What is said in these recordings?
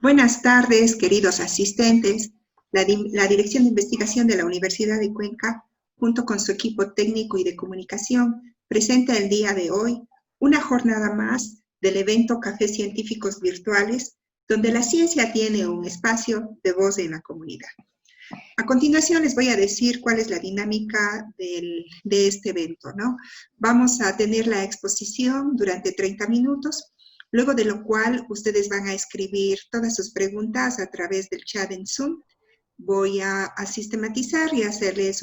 Buenas tardes, queridos asistentes. La Dirección de Investigación de la Universidad de Cuenca, junto con su equipo técnico y de comunicación, presenta el día de hoy una jornada más del evento Café Científicos Virtuales, donde la ciencia tiene un espacio de voz en la comunidad. A continuación les voy a decir cuál es la dinámica de este evento, ¿no? Vamos a tener la exposición durante 30 minutos, luego de lo cual ustedes van a escribir todas sus preguntas a través del chat en Zoom. Voy a sistematizar y hacerles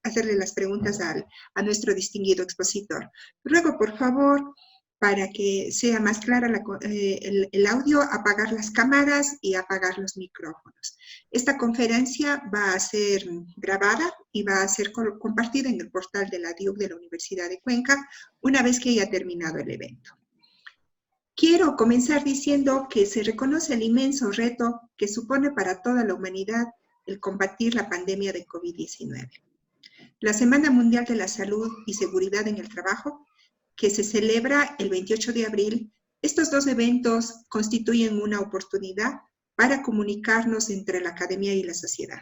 las preguntas a nuestro distinguido expositor. Luego, por favor, para que sea más clara el audio, apagar las cámaras y apagar los micrófonos. Esta conferencia va a ser grabada y va a ser compartida en el portal de la DIUC de la Universidad de Cuenca una vez que haya terminado el evento. Quiero comenzar diciendo que se reconoce el inmenso reto que supone para toda la humanidad el combatir la pandemia de COVID-19. La Semana Mundial de la Salud y Seguridad en el Trabajo, que se celebra el 28 de abril, estos dos eventos constituyen una oportunidad para comunicarnos entre la academia y la sociedad.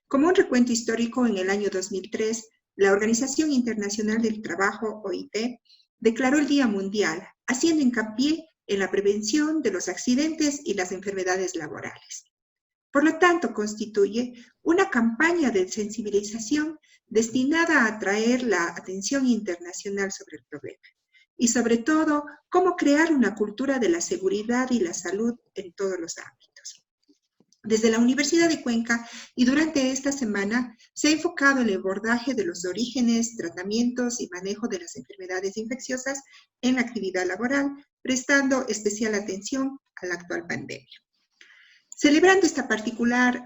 Como un recuento histórico, en el año 2003, la Organización Internacional del Trabajo, OIT, declaró el Día Mundial, haciendo hincapié en la prevención de los accidentes y las enfermedades laborales. Por lo tanto, constituye una campaña de sensibilización destinada a atraer la atención internacional sobre el problema y, sobre todo, cómo crear una cultura de la seguridad y la salud en todos los ámbitos. Desde la Universidad de Cuenca y durante esta semana se ha enfocado el abordaje de los orígenes, tratamientos y manejo de las enfermedades infecciosas en la actividad laboral, prestando especial atención a la actual pandemia. Celebrando esta particular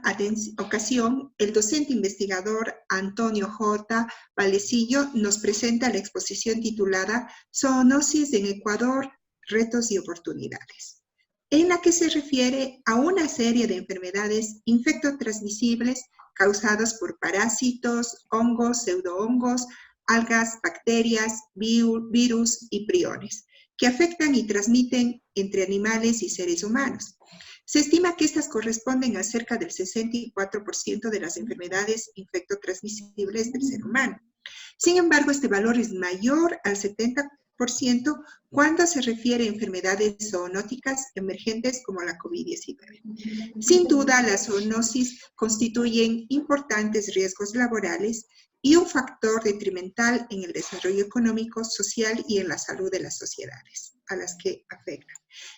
ocasión, el docente investigador Antonio J. Valecillo nos presenta la exposición titulada Zoonosis en Ecuador, retos y oportunidades, en la que se refiere a una serie de enfermedades infectotransmisibles causadas por parásitos, hongos, pseudohongos, algas, bacterias, virus y priones, que afectan y transmiten entre animales y seres humanos. Se estima que estas corresponden a cerca del 64% de las enfermedades infectotransmisibles del ser humano. Sin embargo, este valor es mayor al 70% cuando se refiere a enfermedades zoonóticas emergentes como la COVID-19. Sin duda, las zoonosis constituyen importantes riesgos laborales y un factor detrimental en el desarrollo económico, social y en la salud de las sociedades a las que afectan.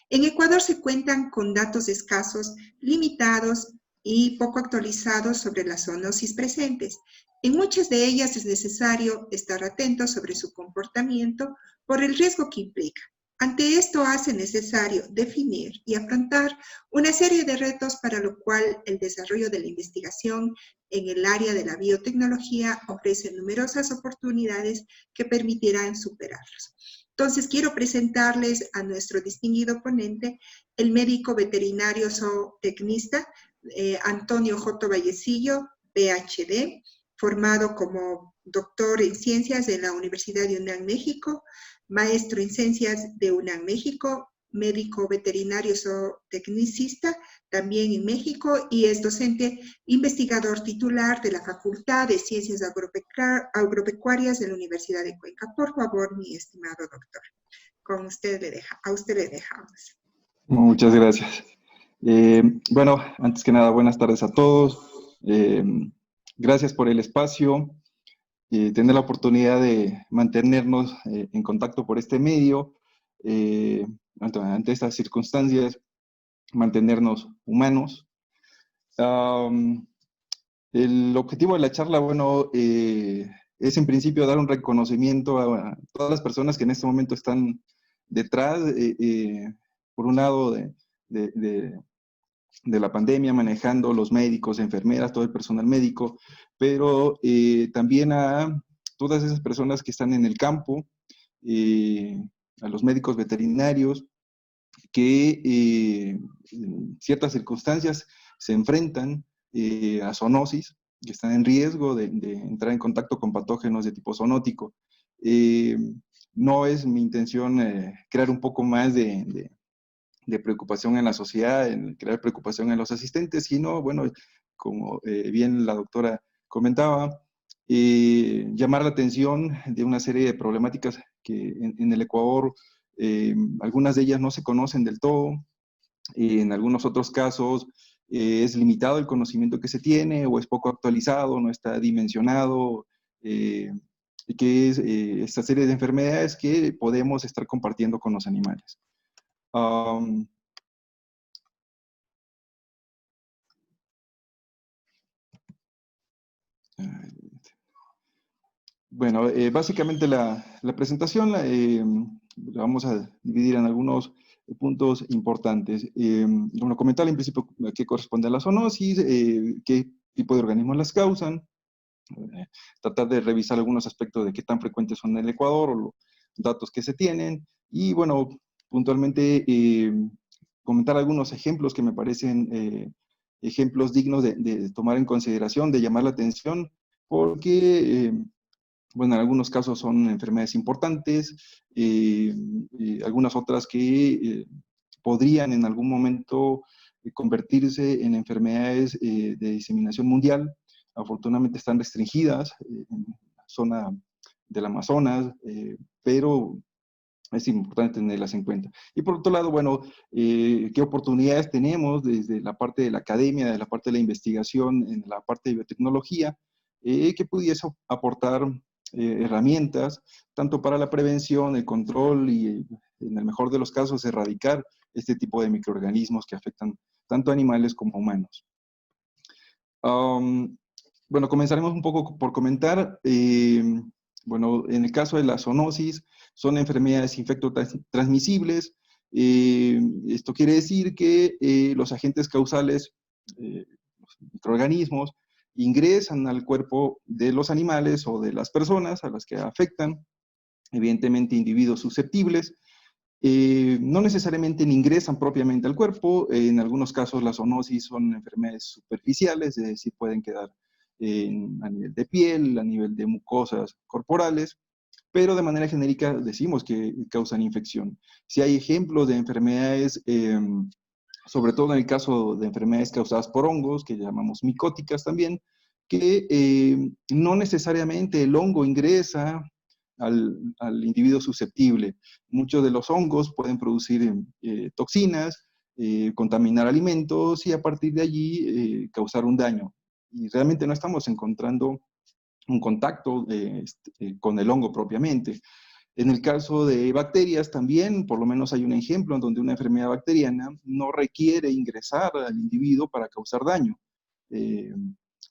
En Ecuador se cuentan con datos escasos, limitados y poco actualizados sobre las zoonosis presentes. En muchas de ellas es necesario estar atento sobre su comportamiento por el riesgo que implica. Ante esto hace necesario definir y afrontar una serie de retos para lo cual el desarrollo de la investigación en el área de la biotecnología ofrece numerosas oportunidades que permitirán superarlos. Entonces, quiero presentarles a nuestro distinguido ponente, el médico veterinario zootecnista Antonio J. Valecillo, PhD, formado como doctor en ciencias de la Universidad de UNAM México, maestro en ciencias de UNAM México, médico veterinario zootecnicista también en México y es docente investigador titular de la Facultad de Ciencias Agropecuarias de la Universidad de Cuenca. Por favor, mi estimado doctor, a usted le dejamos. Muchas gracias. Bueno, antes que nada, buenas tardes a todos. Gracias por el espacio, tener la oportunidad de mantenernos en contacto por este medio. Ante estas circunstancias, mantenernos humanos. El objetivo de la charla, bueno, es en principio dar un reconocimiento a todas las personas que en este momento están detrás, por un lado, de la pandemia, manejando los médicos, enfermeras, todo el personal médico, pero también a todas esas personas que están en el campo, a los médicos veterinarios, que en ciertas circunstancias se enfrentan a zoonosis, que están en riesgo de entrar en contacto con patógenos de tipo zoonótico. No es mi intención crear un poco más de de preocupación en la sociedad, en crear preocupación en los asistentes, sino, bueno, como bien la doctora comentaba, llamar la atención de una serie de problemáticas que en el Ecuador, algunas de ellas no se conocen del todo, en algunos otros casos es limitado el conocimiento que se tiene o es poco actualizado, no está dimensionado, que es esta serie de enfermedades que podemos estar compartiendo con los animales. Bueno, básicamente la presentación la vamos a dividir en algunos puntos importantes. Como comentaba en principio, qué corresponde a la zoonosis, qué tipo de organismos las causan, tratar de revisar algunos aspectos de qué tan frecuentes son en el Ecuador o los datos que se tienen, y bueno, puntualmente comentar algunos ejemplos que me parecen ejemplos dignos de tomar en consideración, de llamar la atención, porque bueno, en algunos casos son enfermedades importantes, algunas otras que podrían en algún momento convertirse en enfermedades de diseminación mundial. Afortunadamente están restringidas en la zona del Amazonas, pero es importante tenerlas en cuenta. Y por otro lado, bueno, ¿qué oportunidades tenemos desde la parte de la academia, de la parte de la investigación, en la parte de biotecnología, que pudiese aportar herramientas, tanto para la prevención, el control y, en el mejor de los casos, erradicar este tipo de microorganismos que afectan tanto a animales como a humanos? Bueno, comenzaremos un poco por comentar. Bueno, en el caso de la zoonosis, son enfermedades infectotransmisibles. Esto quiere decir que los agentes causales, los microorganismos, ingresan al cuerpo de los animales o de las personas a las que afectan, evidentemente individuos susceptibles. No necesariamente ingresan propiamente al cuerpo, en algunos casos la zoonosis son enfermedades superficiales, es decir, pueden quedar a nivel de piel, a nivel de mucosas corporales, pero de manera genérica decimos que causan infección. Si hay ejemplos de enfermedades, sobre todo en el caso de enfermedades causadas por hongos, que llamamos micóticas también, que no necesariamente el hongo ingresa al individuo susceptible. Muchos de los hongos pueden producir toxinas, contaminar alimentos y a partir de allí causar un daño. Y realmente no estamos encontrando un contacto con el hongo propiamente. En el caso de bacterias también, por lo menos hay un ejemplo en donde una enfermedad bacteriana no requiere ingresar al individuo para causar daño.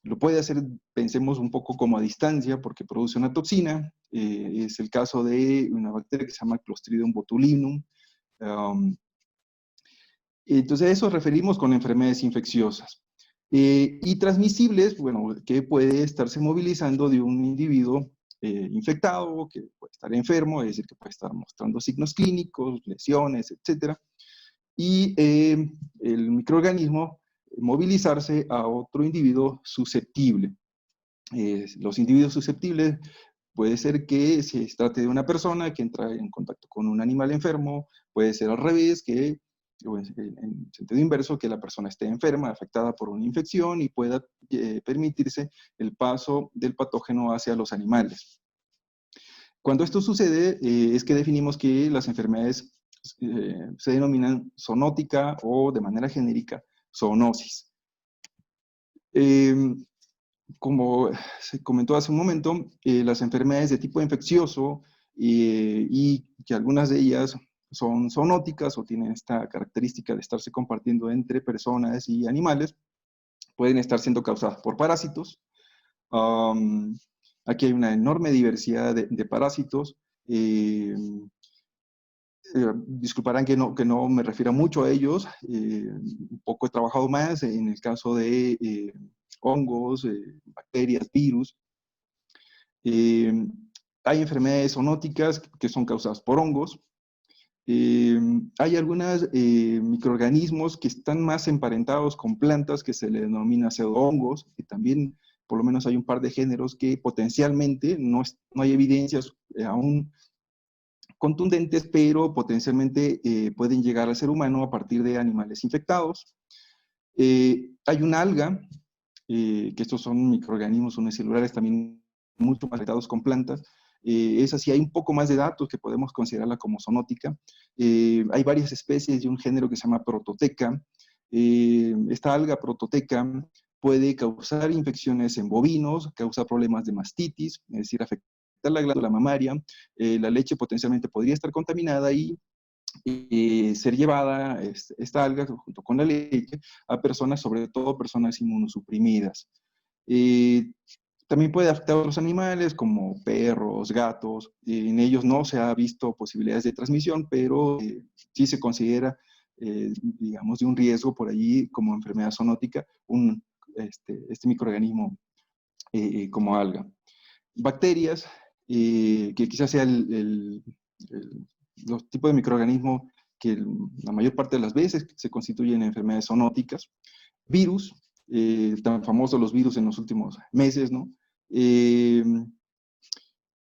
Lo puede hacer, pensemos un poco como a distancia, porque produce una toxina. Es el caso de una bacteria que se llama Clostridium botulinum. Entonces, a eso referimos con enfermedades infecciosas. Y transmisibles, bueno, que puede estarse movilizando de un individuo infectado, que puede estar enfermo, es decir, que puede estar mostrando signos clínicos, lesiones, etc. Y el microorganismo movilizarse a otro individuo susceptible. Los individuos susceptibles puede ser que se trate de una persona que entra en contacto con un animal enfermo, puede ser al revés, que en sentido inverso, que la persona esté enferma, afectada por una infección y pueda permitirse el paso del patógeno hacia los animales. Cuando esto sucede, es que definimos que las enfermedades se denominan zoonótica o, de manera genérica, zoonosis. Como se comentó hace un momento, las enfermedades de tipo infeccioso y que algunas de ellas son zoonóticas o tienen esta característica de estarse compartiendo entre personas y animales, pueden estar siendo causadas por parásitos. Aquí hay una enorme diversidad de parásitos. Disculparán que no me refiera mucho a ellos. Un poco he trabajado más en el caso de hongos, bacterias, virus. Hay enfermedades zoonóticas que son causadas por hongos. Hay algunos microorganismos que están más emparentados con plantas que se le denomina pseudohongos, que también por lo menos hay un par de géneros que potencialmente no hay evidencias aún contundentes, pero potencialmente pueden llegar al ser humano a partir de animales infectados. Hay una alga, que estos son microorganismos unicelulares también mucho más afectados con plantas. Esa sí hay un poco más de datos que podemos considerarla como zoonótica. Hay varias especies de un género que se llama Prototheca. Esta alga Prototheca puede causar infecciones en bovinos, causa problemas de mastitis, es decir, afectar la glándula mamaria. La leche potencialmente podría estar contaminada y ser llevada esta alga junto con la leche a personas, sobre todo personas inmunosuprimidas. También puede afectar a otros animales como perros, gatos. En ellos no se ha visto posibilidades de transmisión, pero sí se considera, digamos, de un riesgo por allí como enfermedad zoonótica este microorganismo como alga. Bacterias, que quizás sea los tipos de microorganismos que la mayor parte de las veces se constituyen en enfermedades zoonóticas. Virus, tan famosos los virus en los últimos meses, ¿no?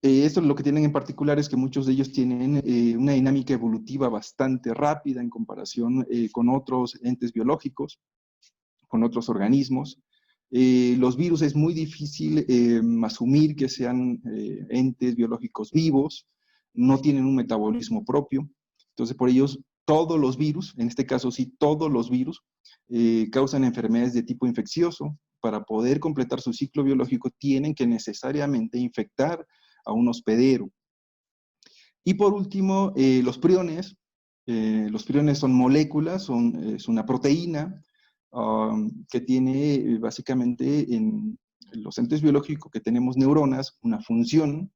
Esto lo que tienen en particular es que muchos de ellos tienen una dinámica evolutiva bastante rápida en comparación con otros entes biológicos, con otros organismos. Los virus es muy difícil asumir que sean entes biológicos vivos, no tienen un metabolismo propio, entonces por ellos todos los virus, en este caso sí, todos los virus, causan enfermedades de tipo infeccioso. Para poder completar su ciclo biológico tienen que necesariamente infectar a un hospedero. Y por último, los priones. Los priones son moléculas, es una proteína que tiene básicamente en los entes biológicos que tenemos neuronas una función,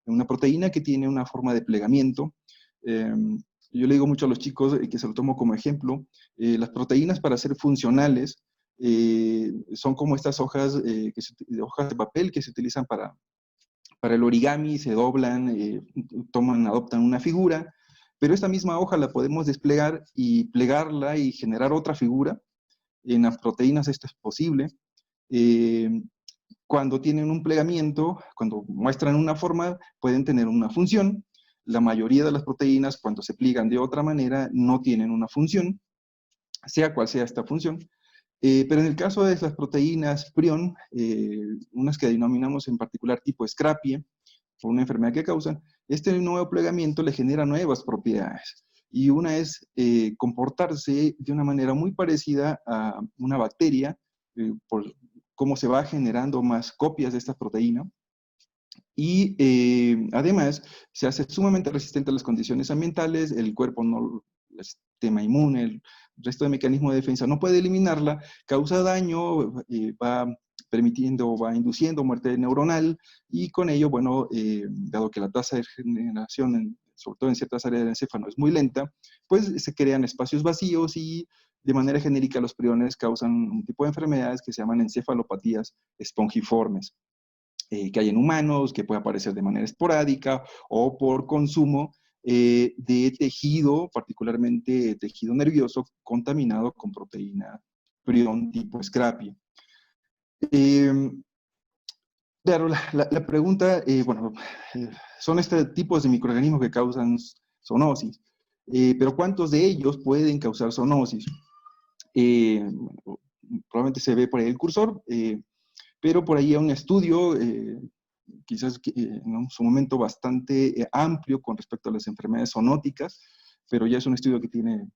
una proteína que tiene una forma de plegamiento. Yo le digo mucho a los chicos que se lo tomo como ejemplo, las proteínas para ser funcionales son como estas hojas, hojas de papel que se utilizan para el origami, se doblan, adoptan una figura, pero esta misma hoja la podemos desplegar y plegarla y generar otra figura. En las proteínas esto es posible. Cuando tienen un plegamiento, cuando muestran una forma, pueden tener una función. La mayoría de las proteínas, cuando se pliegan de otra manera, no tienen una función, sea cual sea esta función. Pero en el caso de las proteínas prion, unas que denominamos en particular tipo Scrapie, por una enfermedad que causan, este nuevo plegamiento le genera nuevas propiedades. Y una es comportarse de una manera muy parecida a una bacteria, por cómo se va generando más copias de esta proteína. Y además se hace sumamente resistente a las condiciones ambientales, el cuerpo no, el sistema inmune, el resto de mecanismos de defensa no puede eliminarla, causa daño, va permitiendo, va induciendo muerte neuronal y con ello, bueno, dado que la tasa de regeneración, sobre todo en ciertas áreas del encéfalo, es muy lenta, pues se crean espacios vacíos y de manera genérica los priones causan un tipo de enfermedades que se llaman encefalopatías espongiformes. Que hay en humanos, que puede aparecer de manera esporádica o por consumo de tejido, particularmente tejido nervioso, contaminado con proteína prion tipo Scrapie. Claro, la pregunta, bueno, son este tipos de microorganismos que causan zoonosis, pero ¿cuántos de ellos pueden causar zoonosis? Probablemente se ve por ahí el cursor, pero por ahí hay un estudio, quizás en su momento bastante amplio con respecto a las enfermedades zoonóticas, pero ya es un estudio que tiene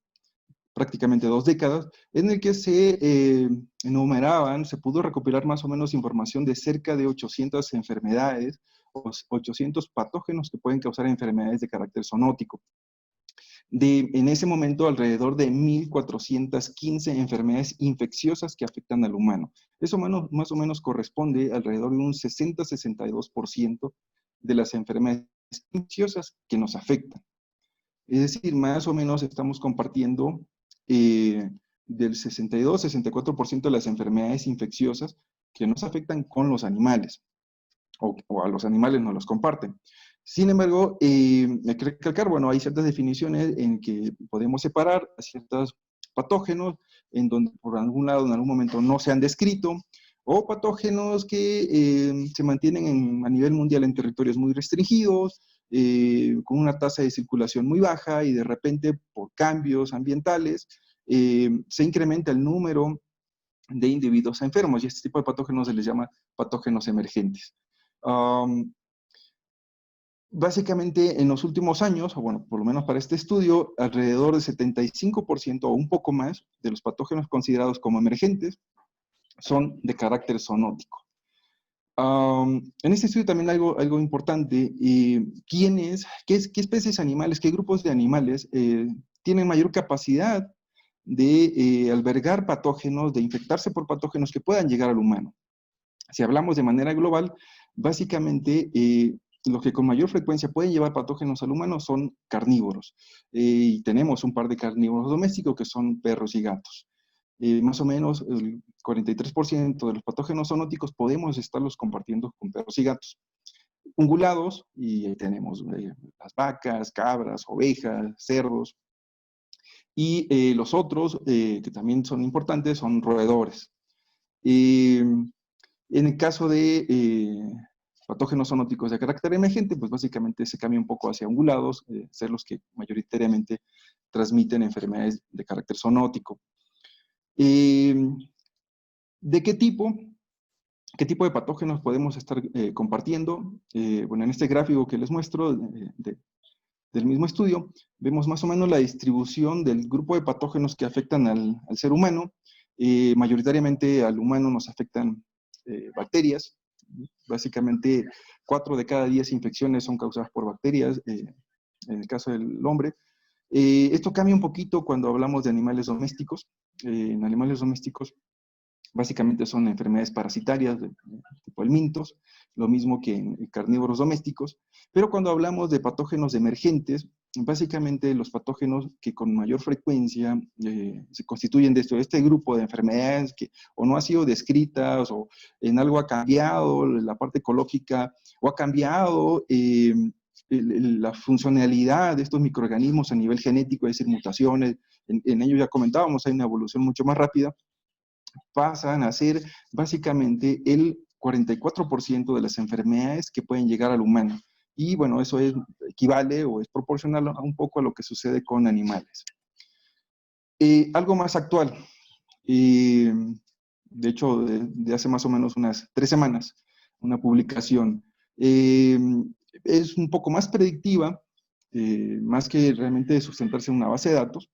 prácticamente 2 décadas, en el que se enumeraban, se pudo recopilar más o menos información de cerca de 800 enfermedades, 800 patógenos que pueden causar enfermedades de carácter zoonótico. En ese momento, alrededor de 1.415 enfermedades infecciosas que afectan al humano. Eso más o menos corresponde alrededor de un 60-62% de las enfermedades infecciosas que nos afectan. Es decir, más o menos estamos compartiendo del 62-64% de las enfermedades infecciosas que nos afectan con los animales, o a los animales no los comparten. Sin embargo, hay que recalcar, bueno, hay ciertas definiciones en que podemos separar a ciertos patógenos en donde por algún lado en algún momento no se han descrito, o patógenos que se mantienen a nivel mundial en territorios muy restringidos, con una tasa de circulación muy baja y de repente por cambios ambientales se incrementa el número de individuos enfermos y este tipo de patógenos se les llama patógenos emergentes. Básicamente en los últimos años, o bueno, por lo menos para este estudio, alrededor del 75% o un poco más de los patógenos considerados como emergentes son de carácter zoonótico. En este estudio también algo importante, qué especies animales, qué grupos de animales tienen mayor capacidad de albergar patógenos, de infectarse por patógenos que puedan llegar al humano. Si hablamos de manera global, básicamente los que con mayor frecuencia pueden llevar patógenos al humano son carnívoros. Y tenemos un par de carnívoros domésticos que son perros y gatos. Más o menos el 43% de los patógenos zoonóticos podemos estarlos compartiendo con perros y gatos. Ungulados, y ahí tenemos las vacas, cabras, ovejas, cerdos. Y los otros, que también son importantes, son roedores. En el caso de patógenos zoonóticos de carácter emergente, pues básicamente se cambia un poco hacia ungulados, ser los que mayoritariamente transmiten enfermedades de carácter zoonótico. ¿De qué tipo? ¿Qué tipo de patógenos podemos estar compartiendo? Bueno, en este gráfico que les muestro del mismo estudio, vemos más o menos la distribución del grupo de patógenos que afectan al ser humano. Mayoritariamente al humano nos afectan bacterias. Básicamente 4 de cada 10 infecciones son causadas por bacterias, en el caso del hombre. Esto cambia un poquito cuando hablamos de animales domésticos. En animales domésticos básicamente son enfermedades parasitarias, tipo helmintos, lo mismo que en carnívoros domésticos. Pero cuando hablamos de patógenos emergentes, básicamente los patógenos que con mayor frecuencia se constituyen de este grupo de enfermedades que o no han sido descritas o en algo ha cambiado la parte ecológica o ha cambiado la funcionalidad de estos microorganismos a nivel genético, es decir, mutaciones, en ello ya comentábamos, hay una evolución mucho más rápida, pasan a ser básicamente el 44% de las enfermedades que pueden llegar al humano. Y bueno, eso equivale o es proporcional a un poco a lo que sucede con animales. Algo más actual. De hecho, de hace más o menos unas 3 semanas, una publicación. Es un poco más predictiva, más que realmente sustentarse en una base de datos.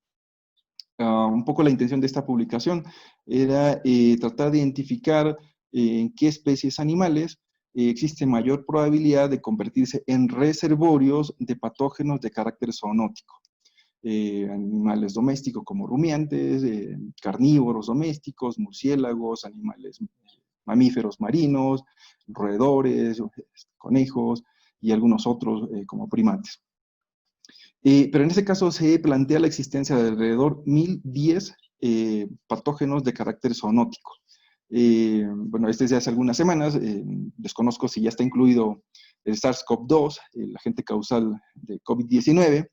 Un poco la intención de esta publicación era tratar de identificar en qué especies animales existe mayor probabilidad de convertirse en reservorios de patógenos de carácter zoonótico. Animales domésticos como rumiantes, carnívoros domésticos, murciélagos, animales mamíferos marinos, roedores, conejos y algunos otros como primates. Pero en este caso se plantea la existencia de alrededor 1010 patógenos de carácter zoonótico. Bueno, este es de hace algunas semanas, desconozco si ya está incluido el SARS-CoV-2, el agente causal de COVID-19,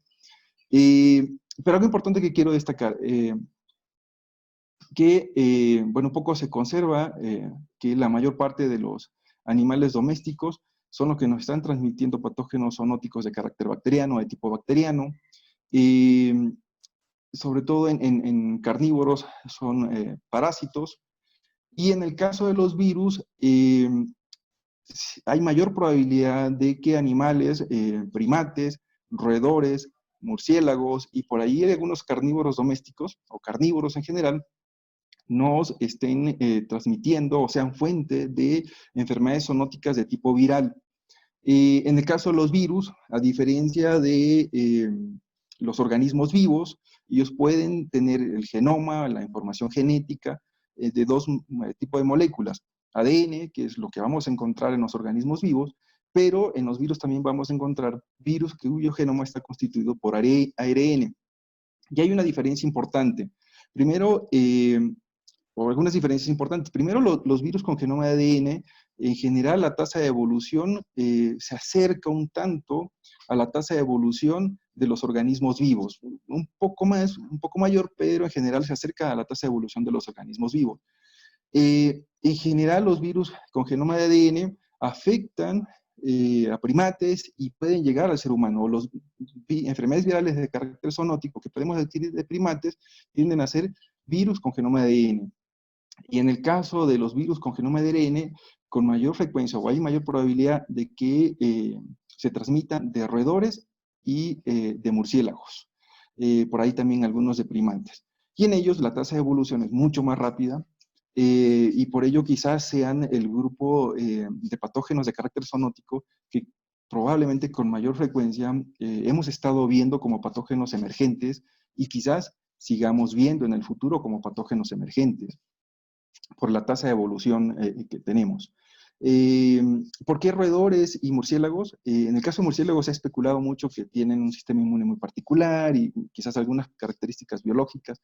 pero algo importante que quiero destacar, bueno, un poco se conserva que la mayor parte de los animales domésticos son los que nos están transmitiendo patógenos zoonóticos de carácter bacteriano, de tipo bacteriano, y sobre todo en carnívoros son parásitos, y en el caso de los virus, hay mayor probabilidad de que animales, primates, roedores, murciélagos, y por ahí algunos carnívoros domésticos, o carnívoros en general, nos estén transmitiendo o sean fuente de enfermedades zoonóticas de tipo viral. En el caso de los virus, a diferencia de los organismos vivos, ellos pueden tener el genoma, la información genética de dos tipos de moléculas. ADN, que es lo que vamos a encontrar en los organismos vivos, pero en los virus también vamos a encontrar virus cuyo genoma está constituido por ARN. Y hay una diferencia importante. Primero, o algunas diferencias importantes. Primero, los virus con genoma de ADN, en general la tasa de evolución se acerca un tanto a la tasa de evolución de los organismos vivos. Un poco mayor, pero en general se acerca a la tasa de evolución de los organismos vivos. En general, los virus con genoma de ADN afectan a primates y pueden llegar al ser humano. Las enfermedades virales de carácter zoonótico que podemos adquirir de primates tienden a ser virus con genoma de ADN. Y en el caso de los virus con genoma de ARN, con mayor frecuencia o hay mayor probabilidad de que se transmitan de roedores y de murciélagos. Por ahí también algunos de primates. Y en ellos la tasa de evolución es mucho más rápida y por ello quizás sean el grupo de patógenos de carácter zoonótico que probablemente con mayor frecuencia hemos estado viendo como patógenos emergentes y quizás sigamos viendo en el futuro como patógenos emergentes por la tasa de evolución que tenemos. ¿Por qué roedores y murciélagos? En el caso de murciélagos se ha especulado mucho que tienen un sistema inmune muy particular y quizás algunas características biológicas,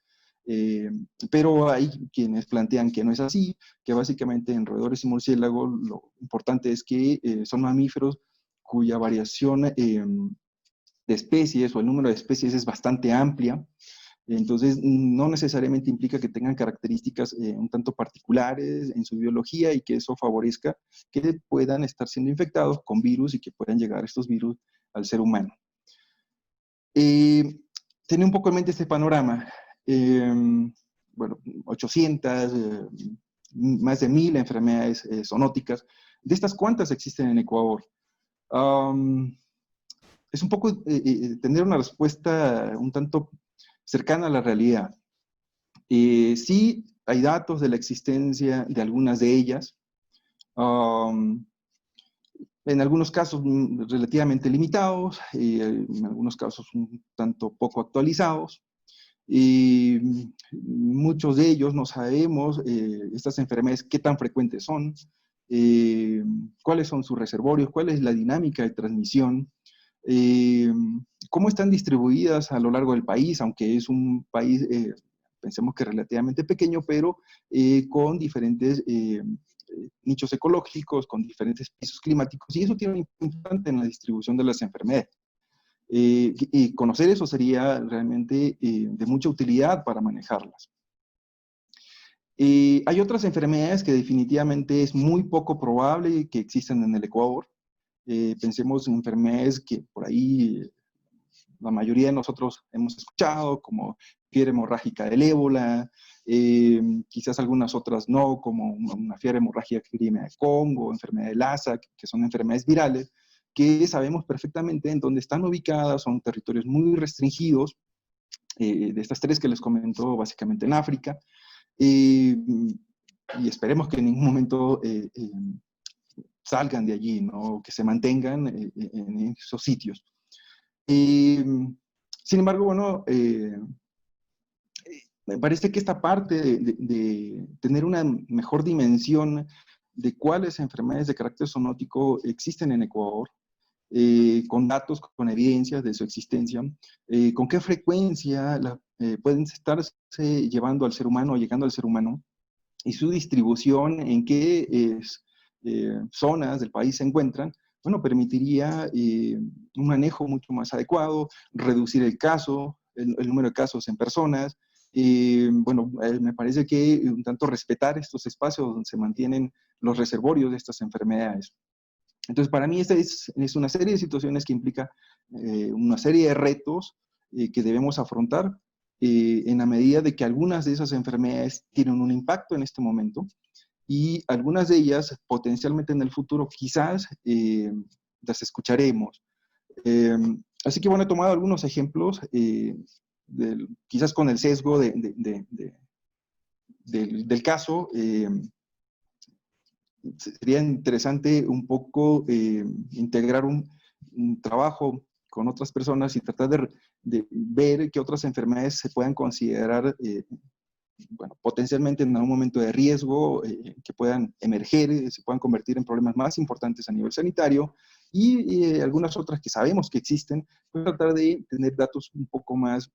pero hay quienes plantean que no es así, que básicamente en roedores y murciélagos lo importante es que son mamíferos cuya variación de especies o el número de especies es bastante amplia. Entonces, no necesariamente implica que tengan características un tanto particulares en su biología y que eso favorezca que puedan estar siendo infectados con virus y que puedan llegar estos virus al ser humano. Tener un poco en mente este panorama. Bueno, 800, más de 1000 enfermedades zoonóticas. ¿De estas cuántas existen en Ecuador? Es un poco tener una respuesta un tanto cercana a la realidad. Sí, hay datos de la existencia de algunas de ellas, en algunos casos relativamente limitados, en algunos casos un tanto poco actualizados, y muchos de ellos no sabemos estas enfermedades qué tan frecuentes son, cuáles son sus reservorios, cuál es la dinámica de transmisión, cómo están distribuidas a lo largo del país, aunque es un país, pensemos que relativamente pequeño, pero con diferentes nichos ecológicos, con diferentes pisos climáticos, y eso tiene un importante en la distribución de las enfermedades. Y conocer eso sería realmente de mucha utilidad para manejarlas. Hay otras enfermedades que definitivamente es muy poco probable que existan en el Ecuador. Pensemos en enfermedades que por ahí la mayoría de nosotros hemos escuchado, como fiebre hemorrágica del ébola, quizás algunas otras no, como una fiebre hemorrágica epidemia de Congo, enfermedad de Lassa, que son enfermedades virales, que sabemos perfectamente en dónde están ubicadas, son territorios muy restringidos, de estas tres que les comento, básicamente en África, y esperemos que en ningún momento salgan de allí, ¿no? Que se mantengan en esos sitios. Sin embargo, bueno, me parece que esta parte de tener una mejor dimensión de cuáles enfermedades de carácter zoonótico existen en Ecuador, con datos, con evidencias de su existencia, con qué frecuencia pueden estarse llevando al ser humano o llegando al ser humano, y su distribución, en qué zonas del país se encuentran, bueno, permitiría un manejo mucho más adecuado, reducir el número de casos en personas. Bueno, me parece que un tanto respetar estos espacios donde se mantienen los reservorios de estas enfermedades. Entonces, para mí esta es una serie de situaciones que implica una serie de retos que debemos afrontar en la medida de que algunas de esas enfermedades tienen un impacto en este momento y algunas de ellas potencialmente en el futuro quizás las escucharemos. Así que bueno, he tomado algunos ejemplos, quizás con el sesgo del caso. Sería interesante un poco integrar un trabajo con otras personas y tratar de ver qué otras enfermedades se puedan considerar bueno, potencialmente en algún momento de riesgo, que puedan emerger, se puedan convertir en problemas más importantes a nivel sanitario, y algunas otras que sabemos que existen, pues tratar de tener datos un poco más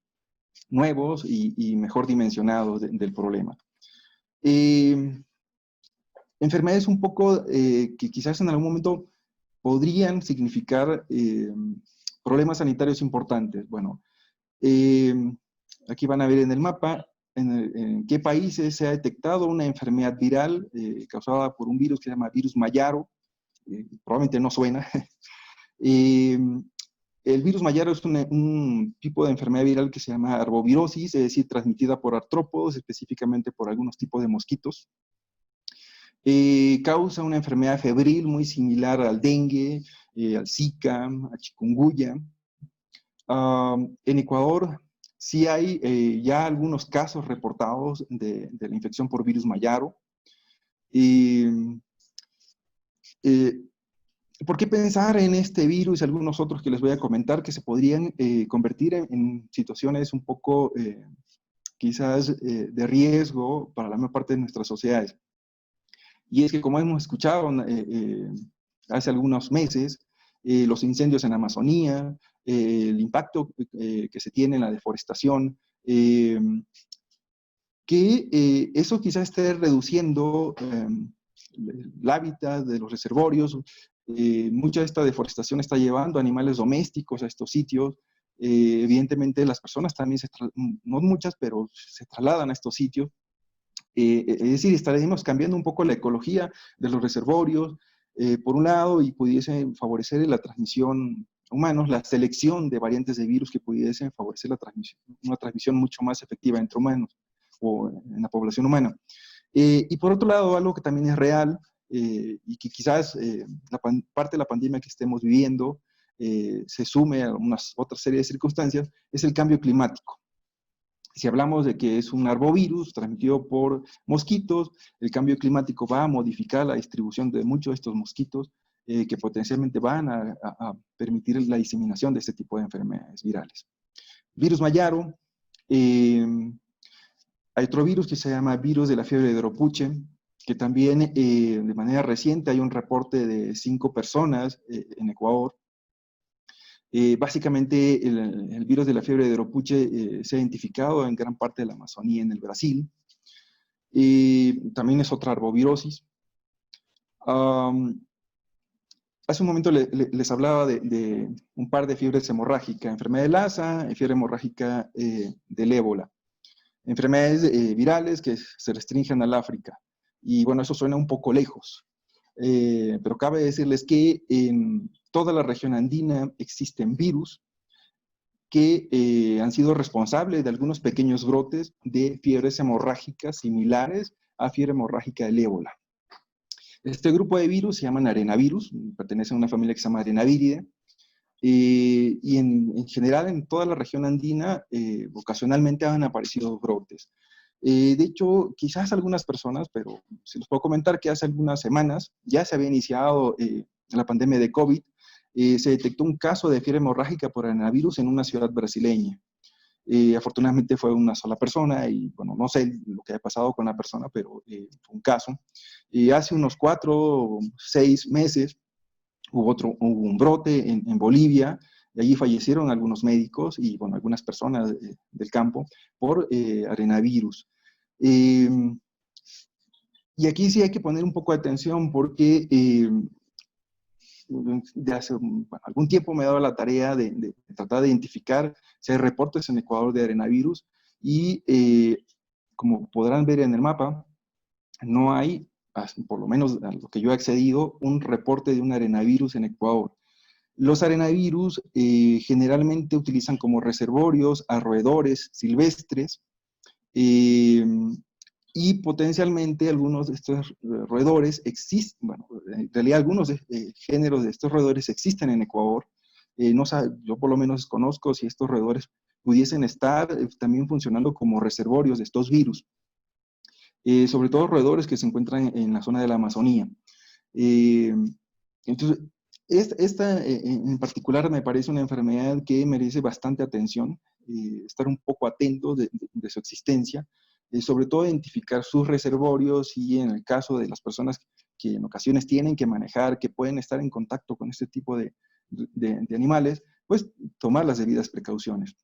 nuevos y mejor dimensionados del problema. Enfermedades un poco que quizás en algún momento podrían significar problemas sanitarios importantes. Bueno, aquí van a ver en el mapa en qué países se ha detectado una enfermedad viral causada por un virus que se llama virus Mayaro. probablemente no suena. El virus mayaro es un tipo de enfermedad viral que se llama arbovirosis, es decir, transmitida por artrópodos, específicamente por algunos tipos de mosquitos. Causa una enfermedad febril muy similar al dengue, al Zika, a chikungunya. En Ecuador sí hay ya algunos casos reportados de la infección por virus mayaro. ¿Por qué pensar en este virus y algunos otros que les voy a comentar que se podrían convertir en situaciones un poco quizás de riesgo para la mayor parte de nuestras sociedades? Y es que, como hemos escuchado hace algunos meses, los incendios en Amazonía, el impacto que se tiene en la deforestación, que eso quizás esté reduciendo el hábitat de los reservorios. Mucha de esta deforestación está llevando animales domésticos a estos sitios. Evidentemente las personas también, no muchas, pero se trasladan a estos sitios. Es decir, estaremos cambiando un poco la ecología de los reservorios, por un lado, y pudiese favorecer la transmisión humanos, la selección de variantes de virus que pudiesen favorecer una transmisión mucho más efectiva entre humanos o en la población humana. Y por otro lado, algo que también es real y que quizás parte de la pandemia que estemos viviendo se sume a una otra serie de circunstancias, es el cambio climático. Si hablamos de que es un arbovirus transmitido por mosquitos, el cambio climático va a modificar la distribución de muchos de estos mosquitos que potencialmente van a permitir la diseminación de este tipo de enfermedades virales. Virus mayaro, hay otro virus que se llama virus de la fiebre de Doropuche, que también de manera reciente hay un reporte de 5 personas en Ecuador. Básicamente el virus de la fiebre de Doropuche se ha identificado en gran parte de la Amazonía en el Brasil. También es otra arbovirosis. Hace un momento les hablaba de un par de fiebres hemorrágicas, enfermedad de Lassa y fiebre hemorrágica del ébola. Enfermedades virales que se restringen al África. Y bueno, eso suena un poco lejos. Pero cabe decirles que en toda la región andina existen virus que han sido responsables de algunos pequeños brotes de fiebres hemorrágicas similares a fiebre hemorrágica del ébola. Este grupo de virus se llaman arenavirus, pertenece a una familia que se llama Arenaviridae, y en general en toda la región andina ocasionalmente han aparecido brotes. De hecho, quizás algunas personas, pero se los puedo comentar que hace algunas semanas ya se había iniciado la pandemia de COVID. Se detectó un caso de fiebre hemorrágica por arenavirus en una ciudad brasileña. Afortunadamente fue una sola persona y, bueno, no sé lo que ha pasado con la persona, pero fue un caso. Hace unos 4 o 6 meses hubo un brote en Bolivia, y allí fallecieron algunos médicos y, bueno, algunas personas del campo por arenavirus. Y aquí sí hay que poner un poco de atención porque de hace algún tiempo me he dado la tarea de tratar de identificar si hay reportes en Ecuador de arenavirus y como podrán ver en el mapa, no hay, por lo menos a lo que yo he accedido, un reporte de un arenavirus en Ecuador. Los arenavirus generalmente utilizan como reservorios a roedores silvestres y potencialmente algunos de estos roedores existen, bueno, en realidad algunos géneros de estos roedores existen en Ecuador. No, yo por lo menos conozco si estos roedores pudiesen estar también funcionando como reservorios de estos virus. Sobre todo roedores que se encuentran en la zona de la Amazonía. Entonces, esta en particular me parece una enfermedad que merece bastante atención, estar un poco atentos de su existencia, sobre todo identificar sus reservorios y en el caso de las personas que en ocasiones tienen que manejar, que pueden estar en contacto con este tipo de animales, pues tomar las debidas precauciones.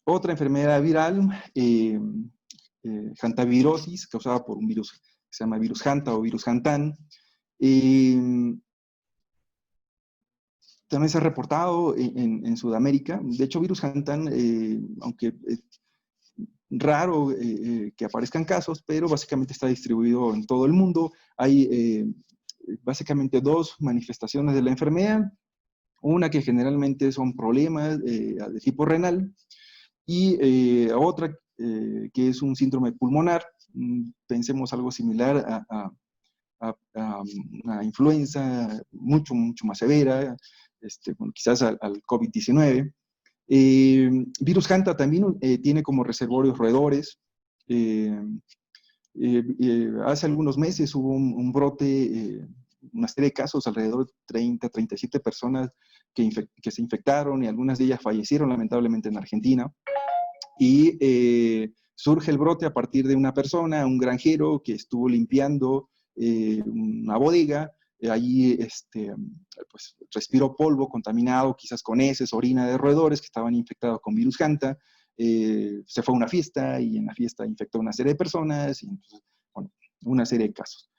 Otra enfermedad viral, hantavirosis, causada por un virus que se llama virus hanta o virus hantan. También se ha reportado en Sudamérica. De hecho, virus hantan, aunque raro que aparezcan casos, pero básicamente está distribuido en todo el mundo. Hay básicamente dos manifestaciones de la enfermedad, una que generalmente son problemas de tipo renal y otra que es un síndrome pulmonar. Pensemos algo similar a una influenza mucho más severa, bueno, quizás al COVID-19. Virus Hanta también tiene como reservorios roedores. Hace algunos meses hubo un brote, una serie de casos, alrededor de 37 personas que se infectaron y algunas de ellas fallecieron lamentablemente en Argentina. Y surge el brote a partir de una persona, un granjero que estuvo limpiando una bodega. Allí pues, respiró polvo contaminado, quizás con heces, orina de roedores que estaban infectados con virus Hanta. Se fue a una fiesta y en la fiesta infectó a una serie de personas, y entonces, bueno, una serie de casos.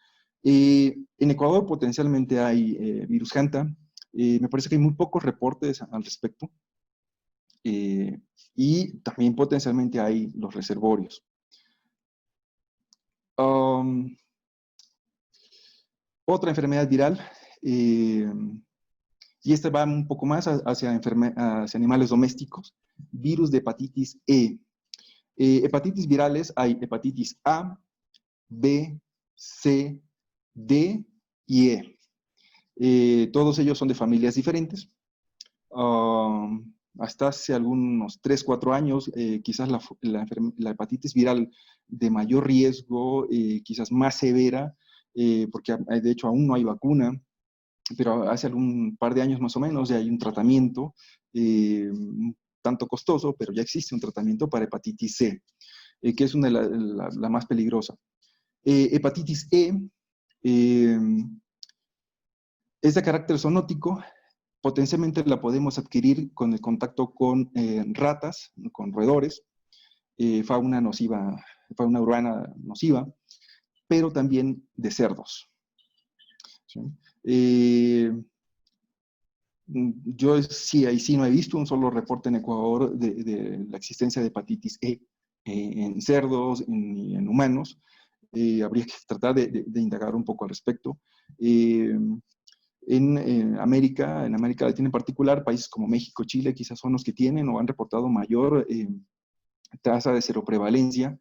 En Ecuador potencialmente hay virus Hanta. Me parece que hay muy pocos reportes al respecto. Y también potencialmente hay los reservorios. Otra enfermedad viral, y esta va un poco más hacia animales domésticos, virus de hepatitis E. Hepatitis virales hay hepatitis A, B, C, D y E. Todos ellos son de familias diferentes. Hasta hace algunos 3, 4 años, quizás la hepatitis viral de mayor riesgo, quizás más severa, porque de hecho aún no hay vacuna, pero hace algún par de años más o menos ya hay un tratamiento, un tanto costoso, pero ya existe un tratamiento para hepatitis C, que es una de la más peligrosa. Hepatitis E es de carácter zoonótico. Potencialmente la podemos adquirir con el contacto con ratas, con roedores, fauna nociva, fauna urbana nociva, pero también de cerdos. ¿Sí? Yo sí, ahí sí no he visto un solo reporte en Ecuador de la existencia de hepatitis E en cerdos ni en humanos. Habría que tratar de indagar un poco al respecto. En América Latina en particular, países como México, Chile, quizás son los que tienen o han reportado mayor tasa de seroprevalencia.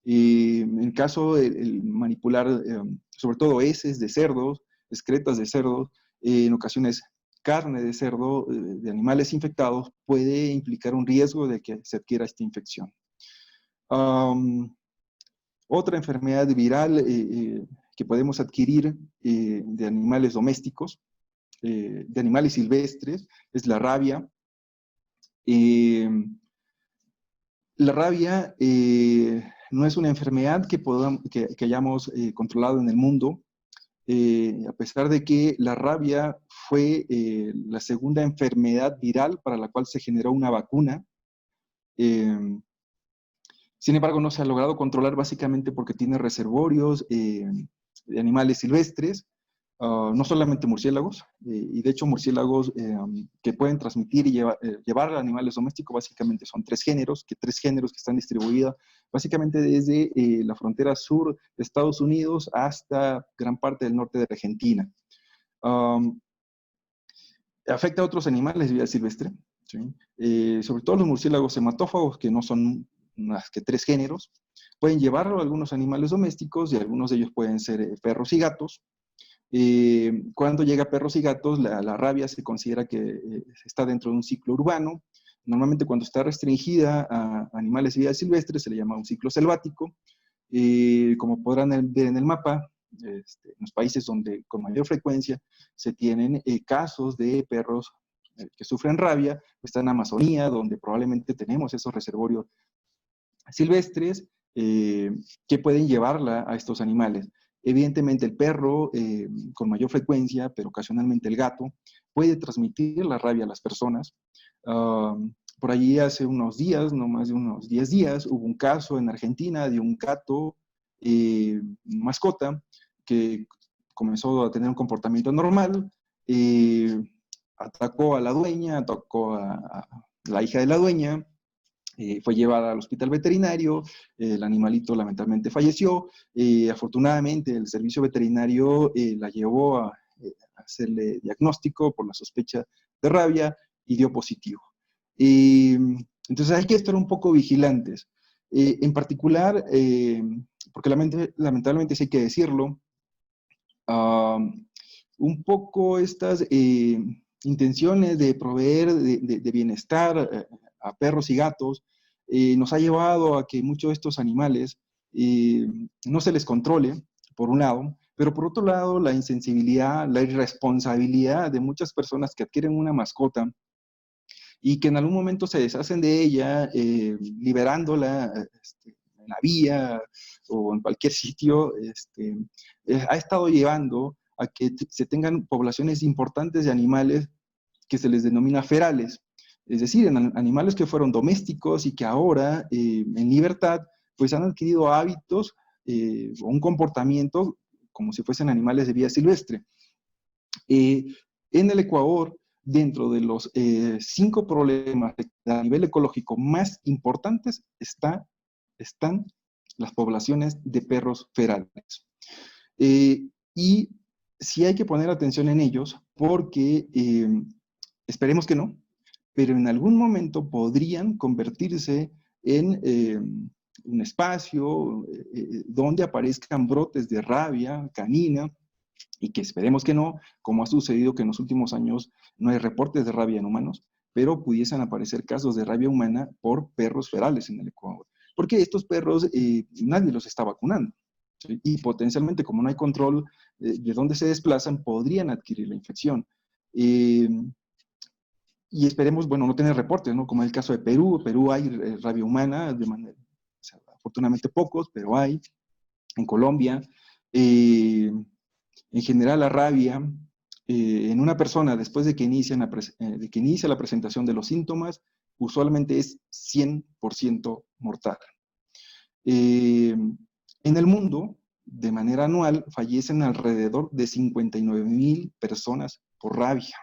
En el caso de manipular, sobre todo heces de cerdos, excretas de cerdos, en ocasiones carne de cerdo, de animales infectados, puede implicar un riesgo de que se adquiera esta infección. Otra enfermedad viral que podemos adquirir de animales domésticos, de animales silvestres, es la rabia. La rabia no es una enfermedad que hayamos controlado en el mundo, a pesar de que la rabia fue la segunda enfermedad viral para la cual se generó una vacuna. Sin embargo, no se ha logrado controlar básicamente porque tiene reservorios de animales silvestres, no solamente murciélagos, y de hecho murciélagos que pueden transmitir y llevar a animales domésticos básicamente son tres géneros que están distribuidos básicamente desde la frontera sur de Estados Unidos hasta gran parte del norte de Argentina. Afecta a otros animales de vida silvestre, ¿sí? Sobre todo los murciélagos hematófagos, que no son más que 3 géneros, pueden llevarlo a algunos animales domésticos y algunos de ellos pueden ser perros y gatos. Cuando llega a perros y gatos, la rabia se considera que está dentro de un ciclo urbano. Normalmente cuando está restringida a animales de vida silvestre se le llama un ciclo selvático. Como podrán ver en el mapa, en los países donde con mayor frecuencia se tienen casos de perros que sufren rabia, está en Amazonía, donde probablemente tenemos esos reservorios silvestres que pueden llevarla a estos animales. Evidentemente el perro con mayor frecuencia, pero ocasionalmente el gato, puede transmitir la rabia a las personas. Por allí hace unos días, no más de unos 10 días, hubo un caso en Argentina de un gato mascota que comenzó a tener un comportamiento normal, atacó a la dueña, atacó a la hija de la dueña, Fue llevada al hospital veterinario, el animalito lamentablemente falleció. Afortunadamente el servicio veterinario la llevó a hacerle diagnóstico por la sospecha de rabia y dio positivo. Entonces hay que estar un poco vigilantes. En particular, porque lamentablemente sí hay que decirlo, un poco estas intenciones de proveer de bienestar a perros y gatos nos ha llevado a que muchos de estos animales no se les controle, por un lado, pero por otro lado la insensibilidad, la irresponsabilidad de muchas personas que adquieren una mascota y que en algún momento se deshacen de ella, liberándola en la vía o en cualquier sitio, ha estado llevando a que se tengan poblaciones importantes de animales que se les denomina ferales, es decir, animales que fueron domésticos y que ahora, en libertad, pues han adquirido hábitos o un comportamiento como si fuesen animales de vida silvestre. En el Ecuador, dentro de los 5 problemas a nivel ecológico más importantes, están las poblaciones de perros ferales. Y sí hay que poner atención en ellos porque esperemos que no, pero en algún momento podrían convertirse en un espacio donde aparezcan brotes de rabia canina, y que esperemos que no, como ha sucedido que en los últimos años no hay reportes de rabia en humanos, pero pudiesen aparecer casos de rabia humana por perros ferales en el Ecuador. Porque estos perros nadie los está vacunando. ¿Sí? Y potencialmente, como no hay control de dónde se desplazan, podrían adquirir la infección. Y esperemos, bueno, no tener reportes, ¿no? Como es el caso de Perú. En Perú hay rabia humana, o sea, afortunadamente pocos, pero hay. En Colombia. En general, la rabia en una persona después de que inicia la presentación de los síntomas, usualmente es 100% mortal. En el mundo, de manera anual, fallecen alrededor de 59,000 personas por rabia.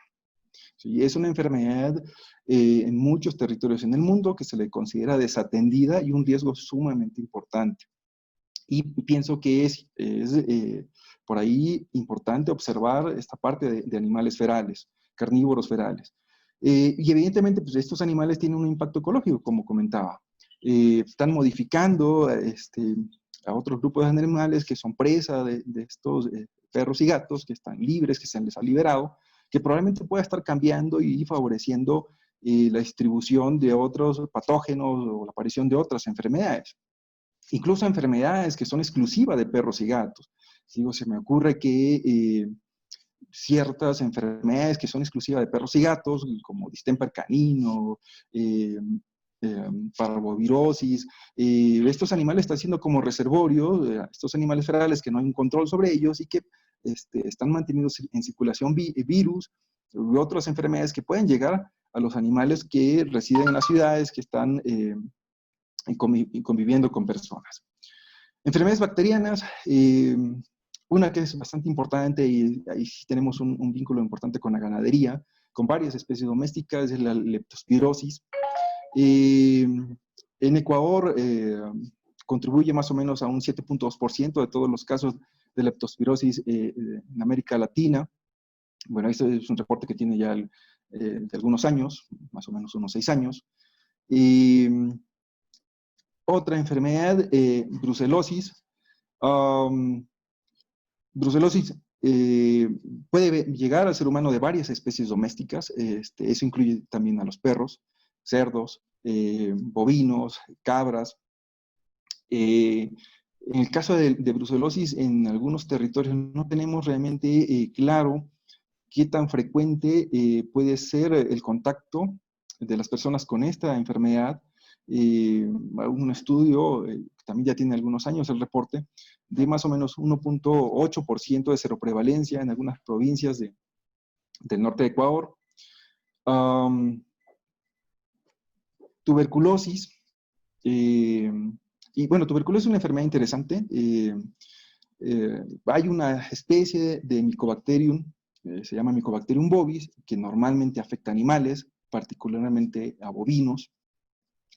¿Sí? Es una enfermedad en muchos territorios en el mundo que se le considera desatendida y un riesgo sumamente importante. Y pienso que es por ahí importante observar esta parte de animales ferales, carnívoros ferales. Y evidentemente, pues estos animales tienen un impacto ecológico, como comentaba. Están modificando a otros grupos de animales que son presa de estos perros y gatos que están libres, que se les ha liberado, que probablemente pueda estar cambiando y favoreciendo la distribución de otros patógenos o la aparición de otras enfermedades. Incluso enfermedades que son exclusivas de perros y gatos. Digo, se me ocurre que ciertas enfermedades que son exclusivas de perros y gatos, como distemper canino, parvovirosis, estos animales están siendo como reservorios, estos animales ferales que no hay un control sobre ellos y que están manteniendo en circulación virus u otras enfermedades que pueden llegar a los animales que residen en las ciudades, que están y conviviendo con personas. Enfermedades bacterianas, una que es bastante importante y ahí sí tenemos un vínculo importante con la ganadería, con varias especies domésticas, es la leptospirosis. En Ecuador contribuye más o menos a un 7,2% de todos los casos de leptospirosis en América Latina. Bueno, este es un reporte que tiene ya de algunos años, más o menos unos 6 años. Otra enfermedad, brucelosis. Brucelosis puede llegar al ser humano de varias especies domésticas. Eso incluye también a los perros, cerdos, bovinos, cabras. En el caso de brucelosis, en algunos territorios no tenemos realmente claro qué tan frecuente puede ser el contacto de las personas con esta enfermedad. Un estudio, también ya tiene algunos años el reporte, de más o menos 1,8% de seroprevalencia en algunas provincias del norte de Ecuador. Tuberculosis. Y bueno, tuberculosis es una enfermedad interesante. Hay una especie de Mycobacterium, se llama Mycobacterium bovis, que normalmente afecta a animales, particularmente a bovinos.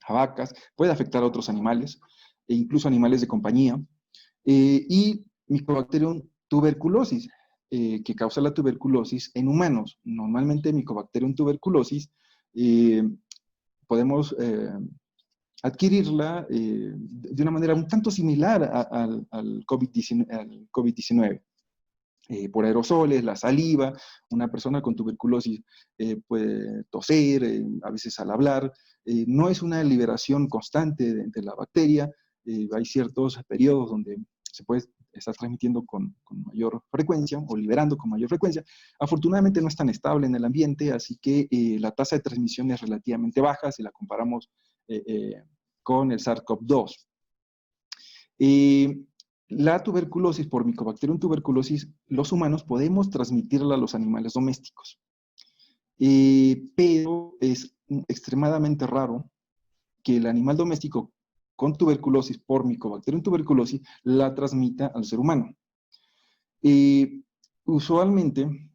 a vacas, puede afectar a otros animales, e incluso animales de compañía. Y Mycobacterium tuberculosis, que causa la tuberculosis en humanos. Normalmente Mycobacterium tuberculosis podemos adquirirla de una manera un tanto similar al COVID-19. Por aerosoles, la saliva, una persona con tuberculosis puede toser, a veces al hablar. No es una liberación constante de la bacteria. Hay ciertos periodos donde se puede estar transmitiendo con mayor frecuencia o liberando con mayor frecuencia. Afortunadamente no es tan estable en el ambiente, así que la tasa de transmisión es relativamente baja si la comparamos con el SARS-CoV-2. La tuberculosis por Mycobacterium tuberculosis, los humanos podemos transmitirla a los animales domésticos, pero es extremadamente raro que el animal doméstico con tuberculosis por Mycobacterium tuberculosis la transmita al ser humano. Usualmente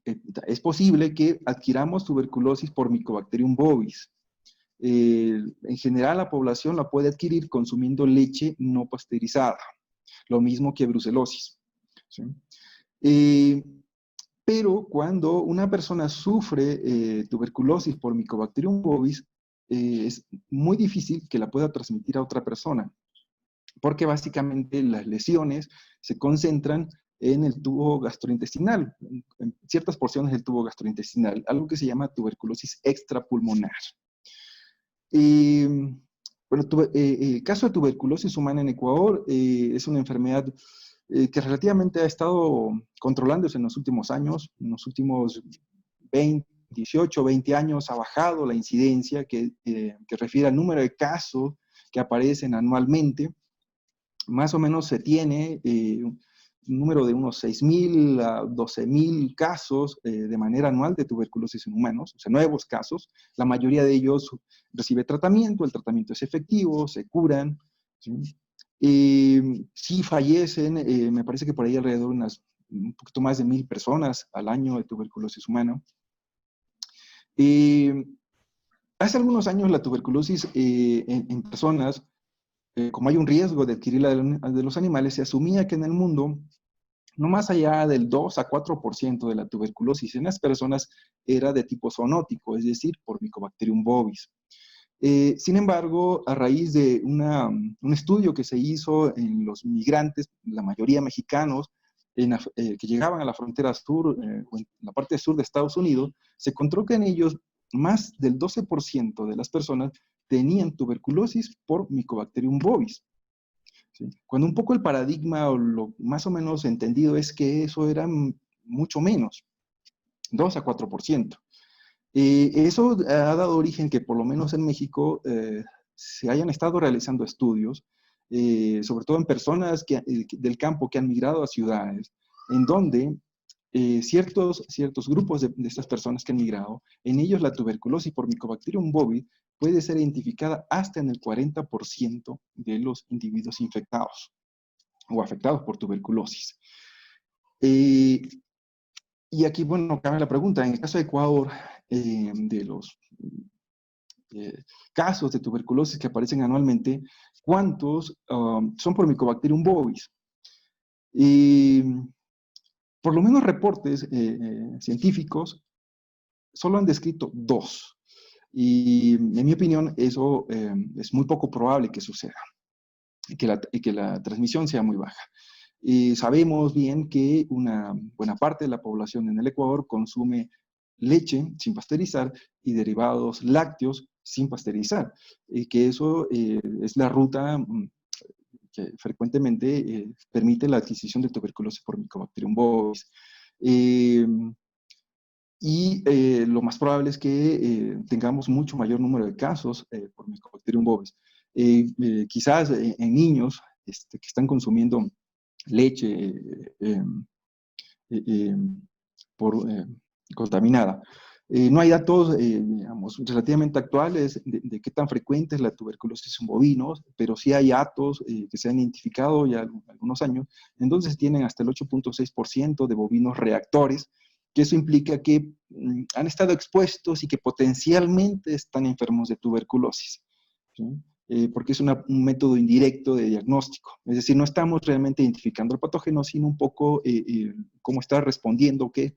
es posible que adquiramos tuberculosis por Mycobacterium bovis. En general la población la puede adquirir consumiendo leche no pasteurizada. Lo mismo que brucelosis. ¿Sí? Pero cuando una persona sufre tuberculosis por Mycobacterium bovis, es muy difícil que la pueda transmitir a otra persona, porque básicamente las lesiones se concentran en el tubo gastrointestinal, en ciertas porciones del tubo gastrointestinal, algo que se llama tuberculosis extrapulmonar. Bueno, el caso de tuberculosis humana en Ecuador es una enfermedad que relativamente ha estado controlándose en los últimos años, en los últimos 18, 20 años ha bajado la incidencia que refiere al número de casos que aparecen anualmente. Más o menos se tiene un número de unos 6.000 a 12.000 casos de manera anual de tuberculosis en humanos, o sea, nuevos casos. La mayoría de ellos recibe tratamiento, el tratamiento es efectivo, se curan. ¿Sí? Si fallecen, me parece que por ahí alrededor de un poquito más de 1.000 personas al año de tuberculosis humana. Hace algunos años la tuberculosis en personas, como hay un riesgo de adquirirla de los animales, se asumía que en el mundo no más allá del 2 a 4% de la tuberculosis en las personas era de tipo zoonótico, es decir, por Mycobacterium bovis. Sin embargo, a raíz de un estudio que se hizo en los migrantes, la mayoría mexicanos, que llegaban a la frontera sur, o en la parte sur de Estados Unidos, se encontró que en ellos más del 12% de las personas tenían tuberculosis por Mycobacterium bovis. ¿Sí? Cuando un poco el paradigma o lo más o menos entendido es que eso era mucho menos, 2 a 4%. Eso ha dado origen que por lo menos en México se hayan estado realizando estudios, sobre todo en personas del campo que han migrado a ciudades, en donde ciertos grupos de estas personas que han migrado, en ellos la tuberculosis por Mycobacterium bovis puede ser identificada hasta en el 40% de los individuos infectados o afectados por tuberculosis. Y aquí, bueno, cabe la pregunta, en el caso de Ecuador, de los casos de tuberculosis que aparecen anualmente, ¿cuántos son por Mycobacterium bovis? Por lo menos reportes científicos solo han descrito 2. Y en mi opinión, eso es muy poco probable que suceda y que la transmisión sea muy baja. Sabemos bien que una buena parte de la población en el Ecuador consume leche sin pasteurizar y derivados lácteos sin pasteurizar, y que eso es la ruta que frecuentemente permite la adquisición de tuberculosis por Mycobacterium bovis. Lo más probable es que tengamos mucho mayor número de casos por Mycobacterium bovis. Quizás en niños que están consumiendo leche contaminada. No hay datos, digamos, relativamente actuales de qué tan frecuente es la tuberculosis en bovinos, pero sí hay datos que se han identificado ya algunos años, entonces tienen hasta el 8.6% de bovinos reactores, que eso implica que han estado expuestos y que potencialmente están enfermos de tuberculosis. ¿sí? Porque es un método indirecto de diagnóstico. Es decir, no estamos realmente identificando el patógeno, sino un poco cómo está respondiendo, qué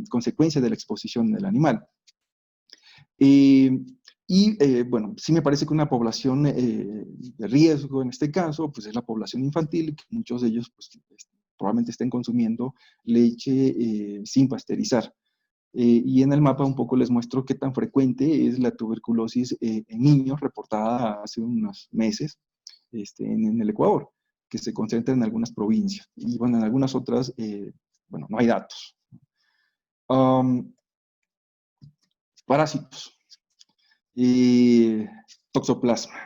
consecuencia de la exposición del animal. Bueno, sí me parece que una población de riesgo en este caso, pues es la población infantil, que muchos de ellos pues, probablemente estén consumiendo leche sin pasteurizar. Y en el mapa un poco les muestro qué tan frecuente es la tuberculosis en niños, reportada hace unos meses en el Ecuador, que se concentra en algunas provincias. Y bueno, en algunas otras, bueno, no hay datos. Parásitos. Toxoplasma.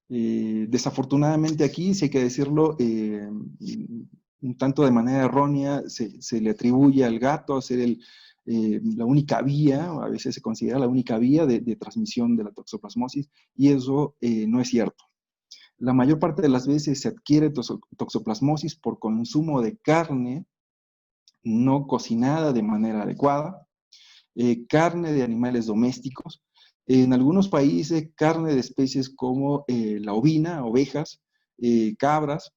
Desafortunadamente aquí, si hay que decirlo, un tanto de manera errónea, se le atribuye al gato a ser la única vía, a veces se considera la única vía de transmisión de la toxoplasmosis, y eso no es cierto. La mayor parte de las veces se adquiere toxoplasmosis por consumo de carne no cocinada de manera adecuada, carne de animales domésticos, en algunos países carne de especies como la ovina, ovejas, cabras,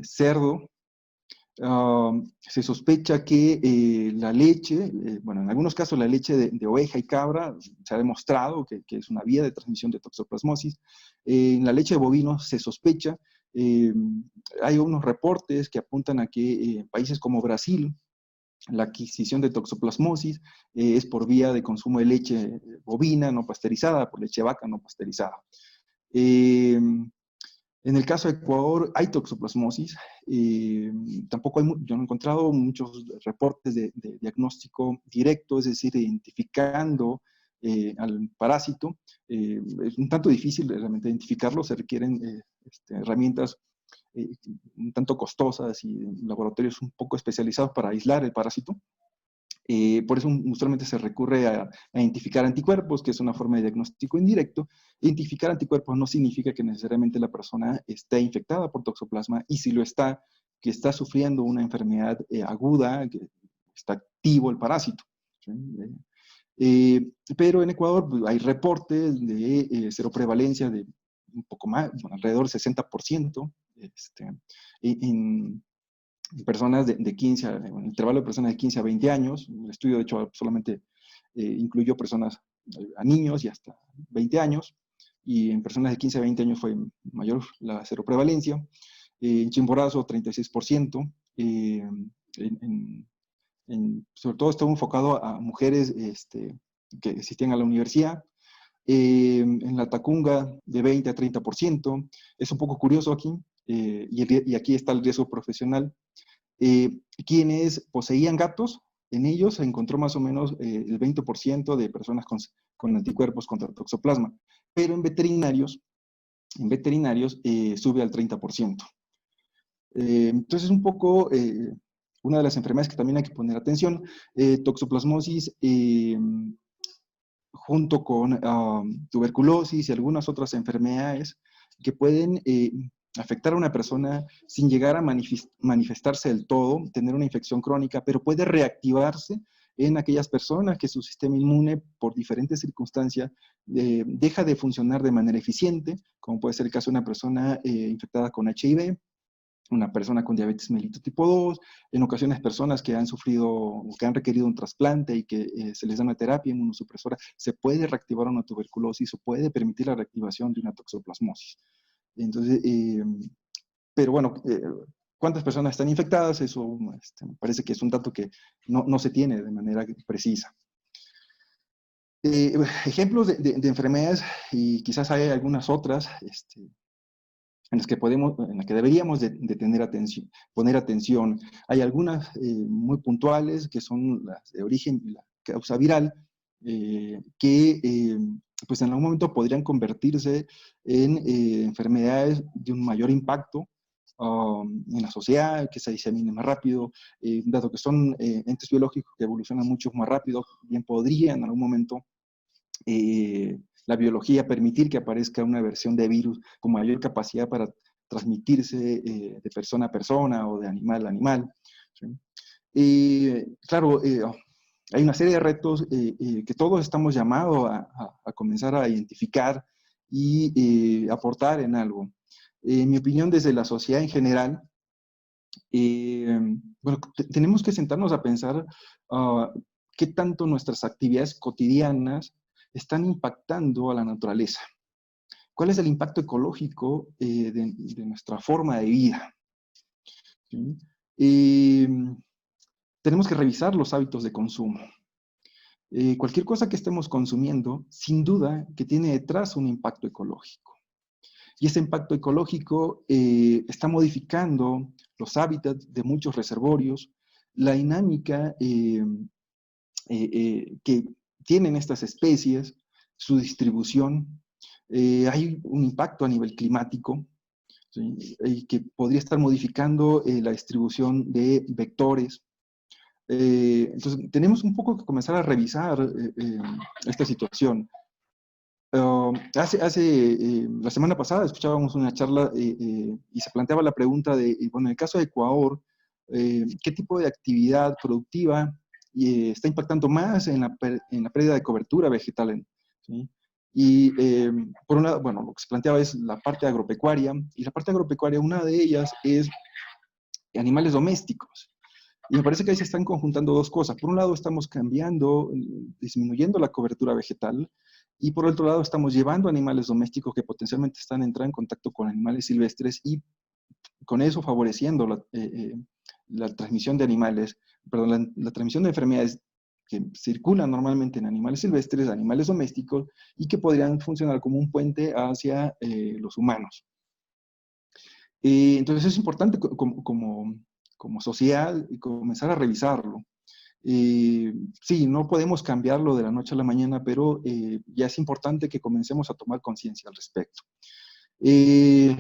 cerdo. Se sospecha que la leche, bueno, en algunos casos la leche de oveja y cabra se ha demostrado que es una vía de transmisión de toxoplasmosis. En la leche de bovino se sospecha, hay unos reportes que apuntan a que en países como Brasil, la adquisición de toxoplasmosis es por vía de consumo de leche bovina no pasteurizada, por leche de vaca no pasteurizada. En el caso de Ecuador hay toxoplasmosis, tampoco yo no he encontrado muchos reportes de diagnóstico directo, es decir, identificando al parásito. Es un tanto difícil realmente identificarlo, se requieren herramientas un tanto costosas y laboratorios un poco especializados para aislar el parásito. Por eso usualmente se recurre a identificar anticuerpos, que es una forma de diagnóstico indirecto. Identificar anticuerpos no significa que necesariamente la persona esté infectada por toxoplasma, y si lo está, que está sufriendo una enfermedad aguda, que está activo el parásito. ¿Sí? Pero en Ecuador pues, hay reportes de seroprevalencia de un poco más, bueno, alrededor del 60%, en personas de 15, en el intervalo de personas de 15 a 20 años. El estudio, de hecho, solamente incluyó personas a niños y hasta 20 años, y en personas de 15 a 20 años fue mayor la seroprevalencia. En Chimborazo, 36%. Sobre todo estuvo enfocado a mujeres que asistían a la universidad. En la Tacunga, de 20 a 30%. Es un poco curioso aquí, y aquí está el riesgo profesional. Quienes poseían gatos, en ellos se encontró más o menos el 20% de personas con anticuerpos contra toxoplasma, pero en veterinarios sube al 30%. Entonces, un poco una de las enfermedades que también hay que poner atención, toxoplasmosis, junto con tuberculosis y algunas otras enfermedades que pueden afectar a una persona sin llegar a manifestarse del todo, tener una infección crónica, pero puede reactivarse en aquellas personas que su sistema inmune, por diferentes circunstancias, deja de funcionar de manera eficiente, como puede ser el caso de una persona infectada con HIV, una persona con diabetes mellitus tipo 2, en ocasiones personas que han sufrido o que han requerido un trasplante y que se les da una terapia inmunosupresora, se puede reactivar una tuberculosis o puede permitir la reactivación de una toxoplasmosis. Entonces, pero bueno, ¿cuántas personas están infectadas? Eso me parece que es un dato que no se tiene de manera precisa. Ejemplos de enfermedades, y quizás hay algunas otras, en las que deberíamos de poner atención. Hay algunas muy puntuales, que son las de origen y la causa viral, que pues en algún momento podrían convertirse en enfermedades de un mayor impacto en la sociedad, que se diseminen más rápido, dado que son entes biológicos que evolucionan mucho más rápido, bien podría en algún momento la biología permitir que aparezca una versión de virus con mayor capacidad para transmitirse de persona a persona o de animal a animal. ¿Sí? Claro, hay una serie de retos que todos estamos llamados a comenzar a identificar y aportar en algo. En mi opinión, desde la sociedad en general, bueno, tenemos que sentarnos a pensar qué tanto nuestras actividades cotidianas están impactando a la naturaleza. ¿Cuál es el impacto ecológico de nuestra forma de vida? ¿Sí? Tenemos que revisar los hábitos de consumo. Cualquier cosa que estemos consumiendo, sin duda que tiene detrás un impacto ecológico. Y ese impacto ecológico está modificando los hábitats de muchos reservorios, la dinámica que tienen estas especies, su distribución. Hay un impacto a nivel climático, ¿sí? Que podría estar modificando la distribución de vectores. Entonces, tenemos un poco que comenzar a revisar esta situación. La semana pasada escuchábamos una charla y se planteaba la pregunta de, bueno, en el caso de Ecuador, ¿qué tipo de actividad productiva está impactando más en la pérdida de cobertura vegetal? ¿Sí? Y por un lado, bueno, lo que se planteaba es la parte agropecuaria, y la parte agropecuaria, una de ellas es animales domésticos. Y me parece que ahí se están conjuntando dos cosas. Por un lado, estamos cambiando, disminuyendo la cobertura vegetal, y por otro lado, estamos llevando animales domésticos que potencialmente están entrando en contacto con animales silvestres y con eso favoreciendo la transmisión de animales, perdón, la transmisión de enfermedades que circulan normalmente en animales silvestres, animales domésticos, y que podrían funcionar como un puente hacia los humanos. Entonces es importante como sociedad comenzar a revisarlo. Sí, no podemos cambiarlo de la noche a la mañana, pero ya es importante que comencemos a tomar conciencia al respecto.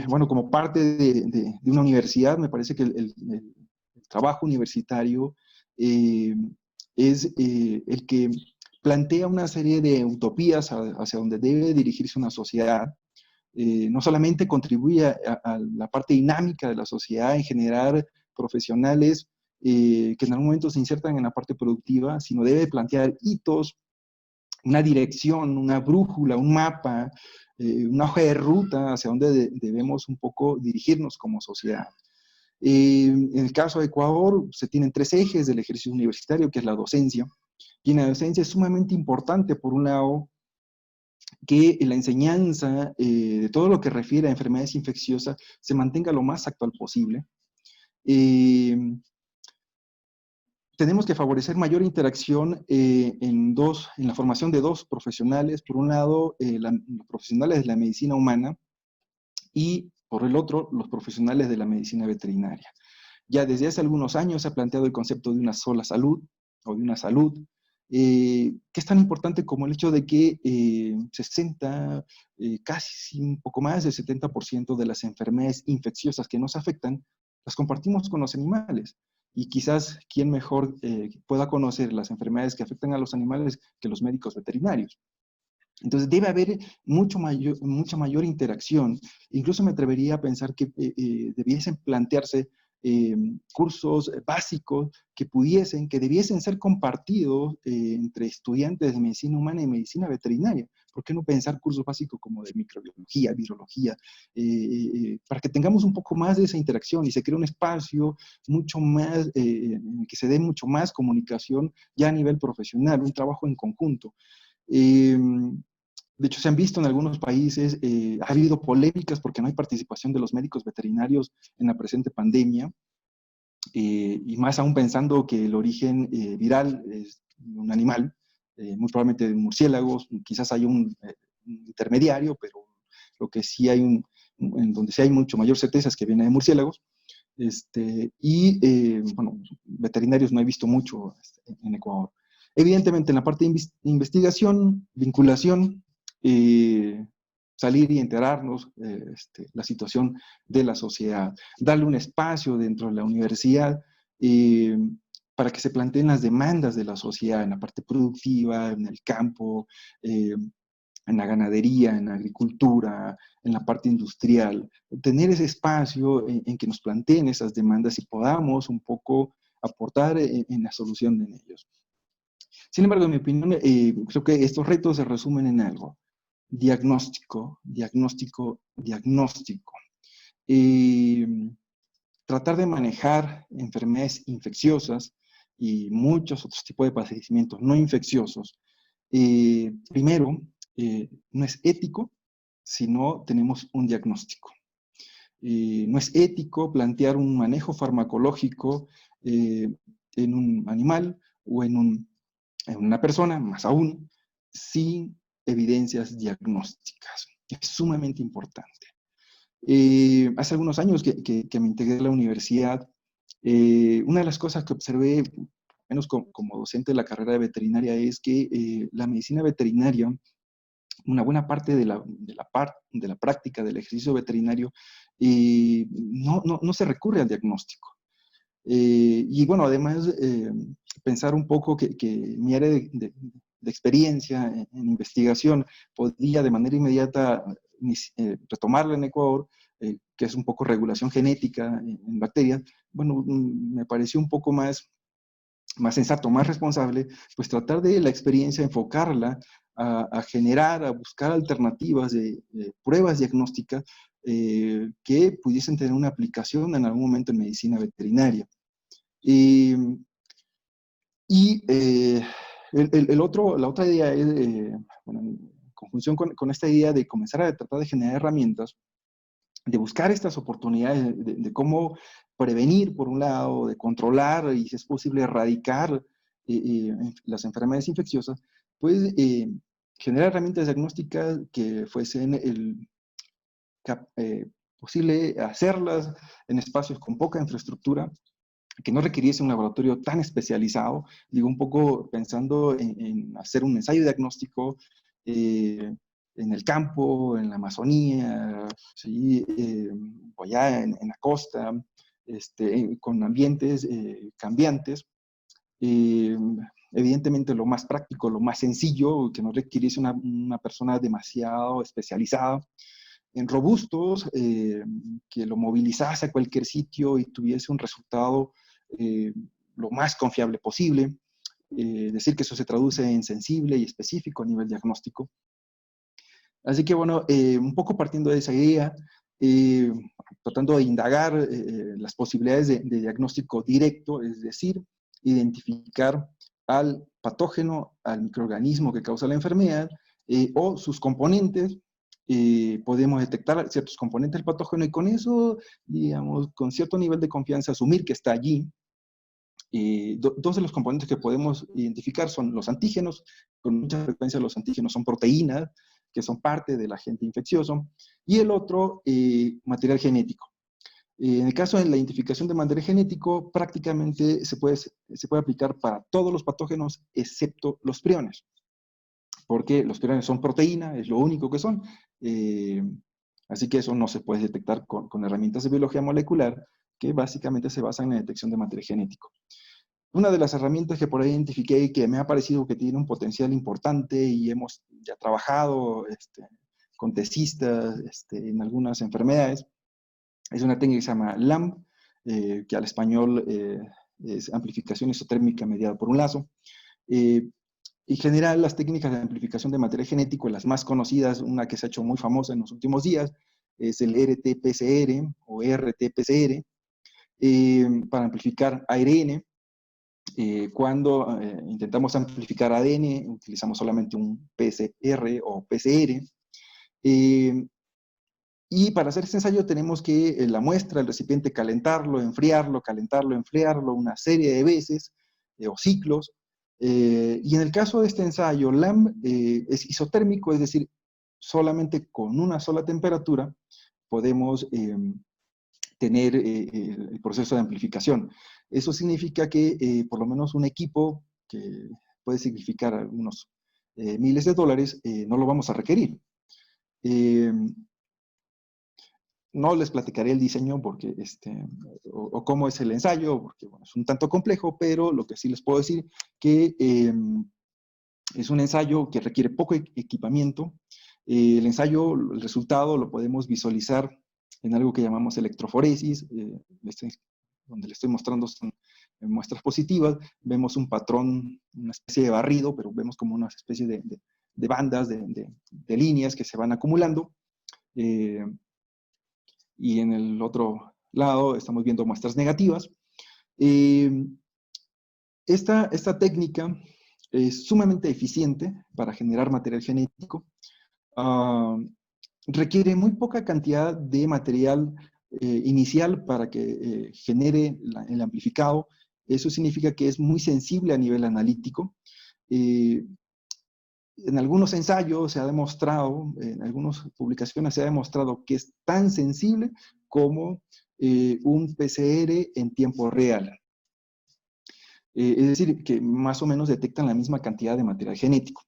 Bueno, como parte de una universidad, me parece que el trabajo universitario es el que plantea una serie de utopías hacia donde debe dirigirse una sociedad. No solamente contribuye a la parte dinámica de la sociedad en generar profesionales que en algún momento se insertan en la parte productiva, sino debe plantear hitos, una dirección, una brújula, un mapa, una hoja de ruta hacia donde debemos un poco dirigirnos como sociedad. En el caso de Ecuador, se tienen tres ejes del ejercicio universitario, que es la docencia. Y en la docencia es sumamente importante, por un lado, que la enseñanza de todo lo que refiere a enfermedades infecciosas se mantenga lo más actual posible. Tenemos que favorecer mayor interacción en la formación de dos profesionales. Por un lado, los profesionales de la medicina humana y por el otro, los profesionales de la medicina veterinaria. Ya desde hace algunos años se ha planteado el concepto de una sola salud o de una salud, que es tan importante como el hecho de que 60, casi un poco más del 70% de las enfermedades infecciosas que nos afectan, las compartimos con los animales. Y quizás, ¿quién mejor pueda conocer las enfermedades que afectan a los animales que los médicos veterinarios? Entonces debe haber mucha mayor interacción. Incluso me atrevería a pensar que debiesen plantearse cursos básicos que debiesen ser compartidos entre estudiantes de medicina humana y medicina veterinaria. ¿Por qué no pensar cursos básicos como de microbiología, virología, para que tengamos un poco más de esa interacción y se cree un espacio mucho más, en el que se dé mucho más comunicación ya a nivel profesional, un trabajo en conjunto? De hecho, se han visto en algunos países, ha habido polémicas porque no hay participación de los médicos veterinarios en la presente pandemia, y más aún pensando que el origen viral es un animal, muy probablemente de murciélagos, quizás hay un intermediario, pero lo que sí hay en donde sí hay mucho mayor certeza es que viene de murciélagos. Bueno, veterinarios no he visto mucho en Ecuador. Evidentemente, en la parte de investigación, vinculación, salir y enterarnos la situación de la sociedad, darle un espacio dentro de la universidad para que se planteen las demandas de la sociedad en la parte productiva, en el campo, en la ganadería, en la agricultura, en la parte industrial, tener ese espacio en que nos planteen esas demandas y podamos un poco aportar en la solución de ellos. Sin embargo, en mi opinión, creo que estos retos se resumen en algo. diagnóstico, diagnóstico, diagnóstico. Tratar de manejar enfermedades infecciosas y muchos otros tipos de padecimientos no infecciosos, primero, no es ético si no tenemos un diagnóstico. No es ético plantear un manejo farmacológico en un animal o en una persona, más aún, sin evidencias diagnósticas. Es sumamente importante. Hace algunos años que me integré a la universidad, una de las cosas que observé, menos como docente de la carrera de veterinaria, es que la medicina veterinaria, una buena parte de la práctica del ejercicio veterinario, no se recurre al diagnóstico. Y bueno, además, pensar un poco que mi área de experiencia en investigación podía de manera inmediata retomarla en Ecuador, que es un poco regulación genética en bacterias, bueno, me pareció un poco más sensato, más responsable, pues tratar de la experiencia enfocarla a generar, a buscar alternativas de pruebas diagnósticas que pudiesen tener una aplicación en algún momento en medicina veterinaria. La otra idea es, bueno, en conjunción con esta idea de comenzar a tratar de generar herramientas, de buscar estas oportunidades de cómo prevenir, por un lado, de controlar y, si es posible, erradicar las enfermedades infecciosas, pues generar herramientas diagnósticas que fuesen posible hacerlas en espacios con poca infraestructura, que no requiriese un laboratorio tan especializado, digo, un poco pensando en hacer un ensayo diagnóstico en el campo, en la Amazonía, ¿sí? O allá en la costa, con ambientes cambiantes. Evidentemente lo más práctico, lo más sencillo, que no requiriese una persona demasiado especializada, en robustos, que lo movilizase a cualquier sitio y tuviese un resultado lo más confiable posible. Decir que eso se traduce en sensible y específico a nivel diagnóstico. Así que bueno, un poco partiendo de esa idea, tratando de indagar las posibilidades de diagnóstico directo, es decir, identificar al patógeno, al microorganismo que causa la enfermedad, o sus componentes. Podemos detectar ciertos componentes del patógeno y con eso, digamos, con cierto nivel de confianza, asumir que está allí. Dos de los componentes que podemos identificar son los antígenos. Con mucha frecuencia los antígenos son proteínas, que son parte del agente infeccioso, y el otro, material genético. En el caso de la identificación de material genético, prácticamente se puede aplicar para todos los patógenos, excepto los priones, porque los priones son proteína, es lo único que son, así que eso no se puede detectar con herramientas de biología molecular, que básicamente se basan en la detección de material genético. Una de las herramientas que por ahí identifiqué y que me ha parecido que tiene un potencial importante y hemos ya trabajado con tesistas en algunas enfermedades, es una técnica que se llama LAMP, que al español es amplificación isotérmica mediada por un lazo. En general, las técnicas de amplificación de material genético, las más conocidas, una que se ha hecho muy famosa en los últimos días, es el RT-PCR o RT-PCR, para amplificar ARN. Cuando intentamos amplificar ADN, utilizamos solamente un PCR o PCR. Y para hacer este ensayo tenemos que la muestra, el recipiente, calentarlo, enfriarlo una serie de veces o ciclos. Y en el caso de este ensayo, LAMP es isotérmico, es decir, solamente con una sola temperatura podemos tener el proceso de amplificación. Eso significa que por lo menos un equipo que puede significar algunos miles de dólares, no lo vamos a requerir. No les platicaré el diseño porque, o cómo es el ensayo, porque bueno, es un tanto complejo, pero lo que sí les puedo decir que es un ensayo que requiere poco equipamiento. El ensayo, el resultado lo podemos visualizar en algo que llamamos electroforesis, donde le estoy mostrando son muestras positivas, vemos un patrón, una especie de barrido, pero vemos como una especie de bandas, de líneas que se van acumulando. Y en el otro lado estamos viendo muestras negativas. Esta técnica es sumamente eficiente para generar material genético. Requiere muy poca cantidad de material inicial para que genere el amplificado. Eso significa que es muy sensible a nivel analítico. En algunos ensayos se ha demostrado, en algunas publicaciones se ha demostrado que es tan sensible como un PCR en tiempo real. Es decir, que más o menos detectan la misma cantidad de material genético.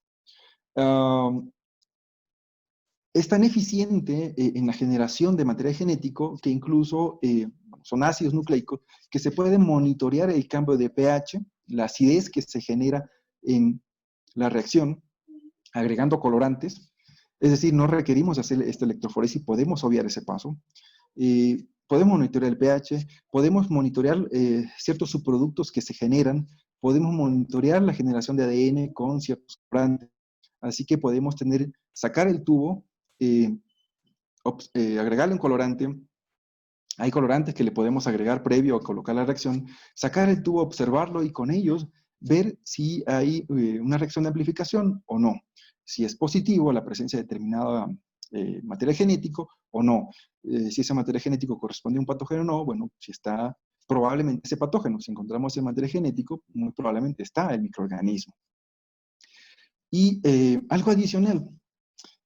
Es tan eficiente en la generación de material genético que incluso son ácidos nucleicos que se puede monitorear el cambio de pH, la acidez que se genera en la reacción, agregando colorantes. Es decir, no requerimos hacer esta electroforesis, podemos obviar ese paso. Podemos monitorear el pH, podemos monitorear ciertos subproductos que se generan, podemos monitorear la generación de ADN con ciertos colorantes. Así que podemos sacar el tubo, agregarle un colorante. Hay colorantes que le podemos agregar previo a colocar la reacción, sacar el tubo, observarlo y con ellos ver si hay una reacción de amplificación o no. Si es positivo la presencia de determinada material genético o no. Si ese material genético corresponde a un patógeno o no, bueno, si está probablemente ese patógeno. Si encontramos el material genético, muy probablemente está el microorganismo. Y algo adicional.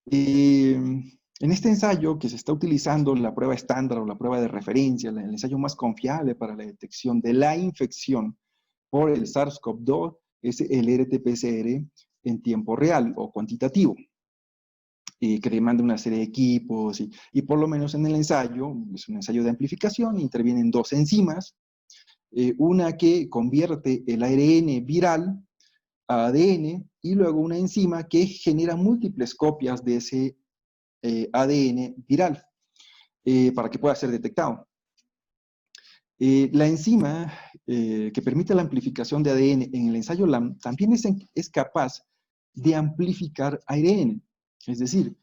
En este ensayo que se está utilizando la prueba estándar o la prueba de referencia, el ensayo más confiable para la detección de la infección por el SARS-CoV-2 es el RT-PCR en tiempo real o cuantitativo, que demanda una serie de equipos y por lo menos en el ensayo, es un ensayo de amplificación, intervienen dos enzimas, una que convierte el ARN viral a ADN y luego una enzima que genera múltiples copias de ese ADN viral para que pueda ser detectado. La enzima que permite la amplificación de ADN en el ensayo LAM también es capaz de amplificar ARN. Es decir,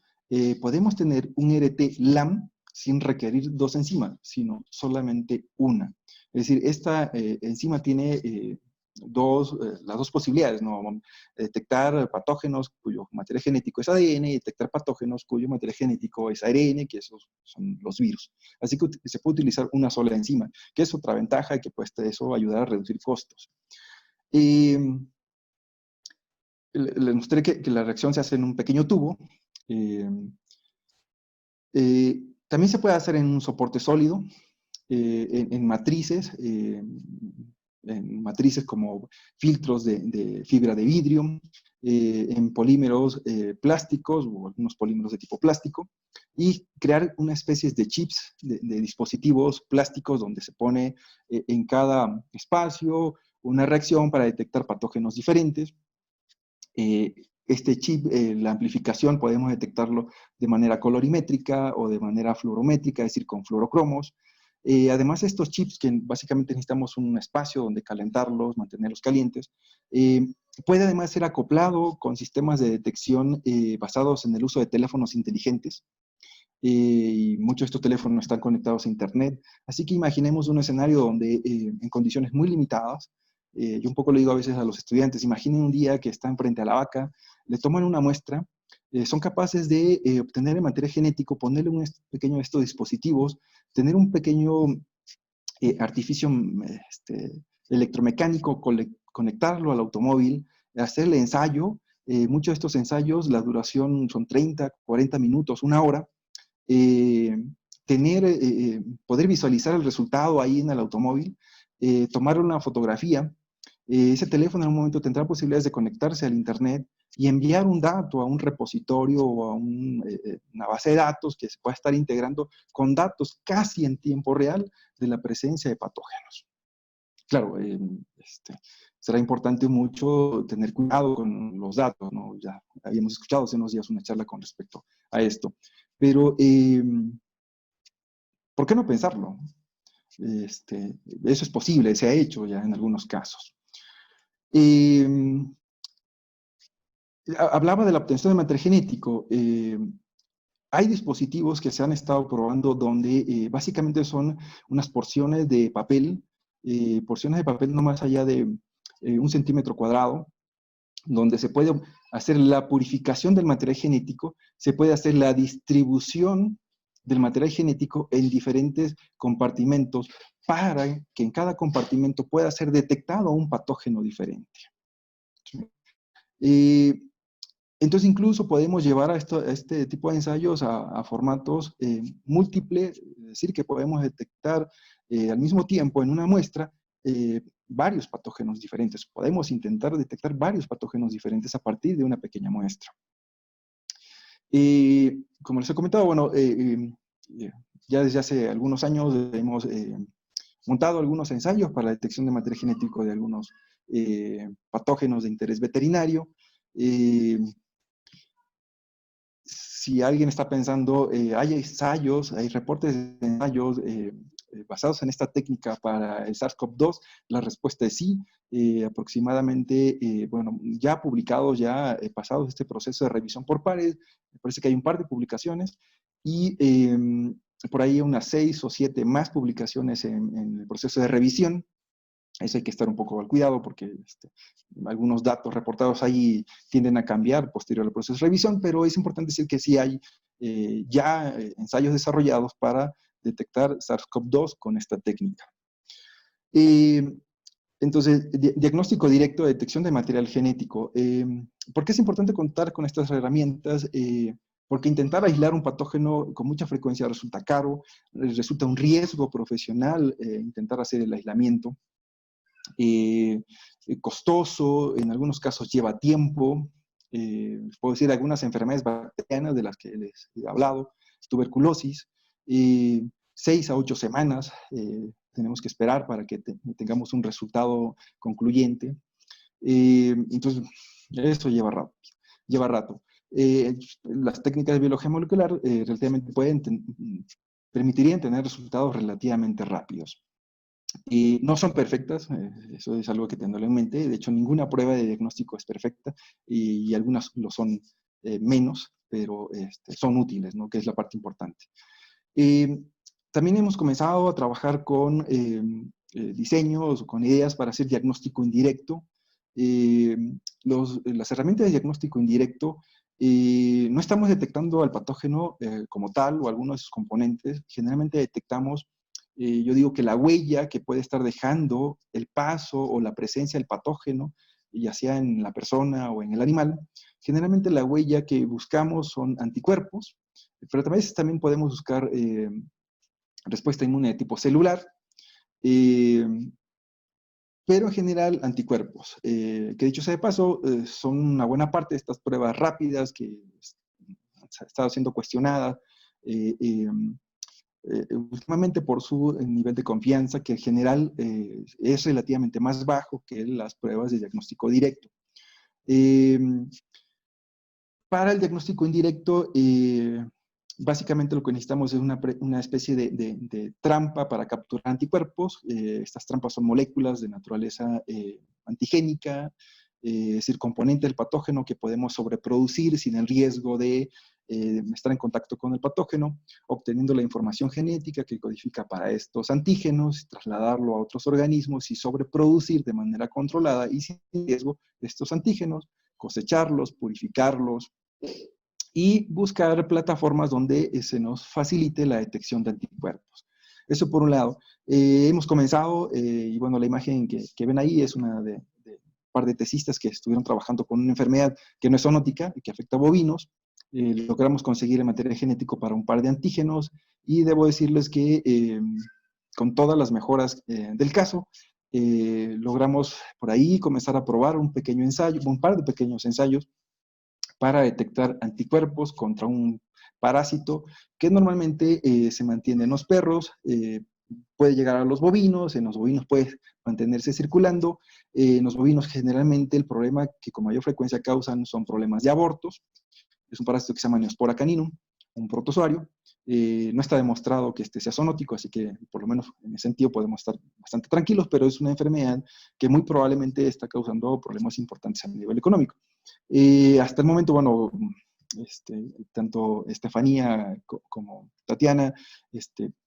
podemos tener un RT LAM sin requerir dos enzimas, sino solamente una. Es decir, esta enzima tiene las dos posibilidades, ¿no? Detectar patógenos cuyo material genético es ADN y detectar patógenos cuyo material genético es ARN, que esos son los virus. Así que se puede utilizar una sola enzima, que es otra ventaja y que puede eso ayudar a reducir costos. Les mostré que la reacción se hace en un pequeño tubo. También se puede hacer en un soporte sólido, en matrices, como filtros de fibra de vidrio, en polímeros plásticos o algunos polímeros de tipo plástico, y crear una especie de chips, de dispositivos plásticos donde se pone en cada espacio una reacción para detectar patógenos diferentes. Este chip, la amplificación, podemos detectarlo de manera colorimétrica o de manera fluorométrica, es decir, con fluorocromos. Además, estos chips, que básicamente necesitamos un espacio donde calentarlos, mantenerlos calientes, puede además ser acoplado con sistemas de detección basados en el uso de teléfonos inteligentes. Y muchos de estos teléfonos están conectados a Internet. Así que imaginemos un escenario donde en condiciones muy limitadas, yo un poco le digo a veces a los estudiantes, imaginen un día que están frente a la vaca, le toman una muestra, son capaces de obtener el material genético, ponerle un pequeño de estos dispositivos, tener un pequeño artificio electromecánico, conectarlo al automóvil, hacer el ensayo. Muchos de estos ensayos, la duración son 30, 40 minutos, una hora. Poder visualizar el resultado ahí en el automóvil, tomar una fotografía. Ese teléfono en un momento tendrá posibilidades de conectarse al Internet y enviar un dato a un repositorio o a una base de datos que se pueda estar integrando con datos casi en tiempo real de la presencia de patógenos. Claro, será importante mucho tener cuidado con los datos, ¿no? Ya habíamos escuchado hace unos días una charla con respecto a esto. Pero, ¿por qué no pensarlo? Eso es posible, se ha hecho ya en algunos casos. hablaba de la obtención de material genético. Hay dispositivos que se han estado probando donde básicamente son unas porciones de papel no más allá de 1 centímetro cuadrado, donde se puede hacer la purificación del material genético, se puede hacer la distribución del material genético en diferentes compartimentos para que en cada compartimento pueda ser detectado un patógeno diferente. Entonces incluso podemos llevar a este tipo de ensayos a formatos múltiples, es decir, que podemos detectar al mismo tiempo en una muestra varios patógenos diferentes. Podemos intentar detectar varios patógenos diferentes a partir de una pequeña muestra. Como les he comentado, bueno, ya desde hace algunos años hemos montado algunos ensayos para la detección de material genético de algunos patógenos de interés veterinario. Si alguien está pensando, hay ensayos, hay reportes de ensayos basados en esta técnica para el SARS-CoV-2, la respuesta es sí. Aproximadamente, bueno, ya publicados, ya pasados este proceso de revisión por pares, me parece que hay un par de publicaciones y por ahí unas 6 o 7 más publicaciones en el proceso de revisión. Eso hay que estar un poco al cuidado porque algunos datos reportados ahí tienden a cambiar posterior al proceso de revisión, pero es importante decir que sí hay ya ensayos desarrollados para detectar SARS-CoV-2 con esta técnica. Entonces, diagnóstico directo de detección de material genético. ¿Por qué es importante contar con estas herramientas? Porque intentar aislar un patógeno con mucha frecuencia resulta caro, resulta un riesgo profesional intentar hacer el aislamiento. Costoso, en algunos casos lleva tiempo. Puedo decir algunas enfermedades bacterianas de las que les he hablado, tuberculosis, 6 a 8 semanas tenemos que esperar para que tengamos un resultado concluyente. Entonces, eso lleva rato. Las técnicas de biología molecular relativamente permitirían tener resultados relativamente rápidos. Y no son perfectas, eso es algo que tenerlo en mente. De hecho, ninguna prueba de diagnóstico es perfecta y algunas lo son menos, pero son útiles, ¿no? Que es la parte importante. También hemos comenzado a trabajar con diseños o con ideas para hacer diagnóstico indirecto. Las herramientas de diagnóstico indirecto no estamos detectando al patógeno como tal o algunos de sus componentes. Generalmente detectamos yo digo que la huella que puede estar dejando el paso o la presencia del patógeno, ya sea en la persona o en el animal, generalmente la huella que buscamos son anticuerpos, pero también podemos buscar respuesta inmune de tipo celular, pero en general anticuerpos, que dicho sea de paso, son una buena parte de estas pruebas rápidas que han estado siendo cuestionadas, últimamente por su nivel de confianza, que en general es relativamente más bajo que las pruebas de diagnóstico directo. Para el diagnóstico indirecto, básicamente lo que necesitamos es una especie de trampa para capturar anticuerpos. Estas trampas son moléculas de naturaleza antigénica, es decir, componente del patógeno que podemos sobreproducir sin el riesgo de estar en contacto con el patógeno, obteniendo la información genética que codifica para estos antígenos, trasladarlo a otros organismos y sobreproducir de manera controlada y sin riesgo de estos antígenos, cosecharlos, purificarlos y buscar plataformas donde se nos facilite la detección de anticuerpos. Eso por un lado. Hemos comenzado, y bueno, la imagen que ven ahí es una de un par de tesistas que estuvieron trabajando con una enfermedad que no es zoonótica y que afecta a bovinos. Logramos conseguir el material genético para un par de antígenos y debo decirles que con todas las mejoras del caso, logramos por ahí comenzar a probar un pequeño ensayo, un par de pequeños ensayos para detectar anticuerpos contra un parásito que normalmente se mantiene en los perros, puede llegar a los bovinos, en los bovinos puede mantenerse circulando. En los bovinos generalmente el problema que con mayor frecuencia causan son problemas de abortos. Es un parásito que se llama Neospora caninum, un protozoario. No está demostrado que este sea zoonótico, así que por lo menos en ese sentido podemos estar bastante tranquilos, pero es una enfermedad que muy probablemente está causando problemas importantes a nivel económico. Hasta el momento, bueno, tanto Estefanía como Tatiana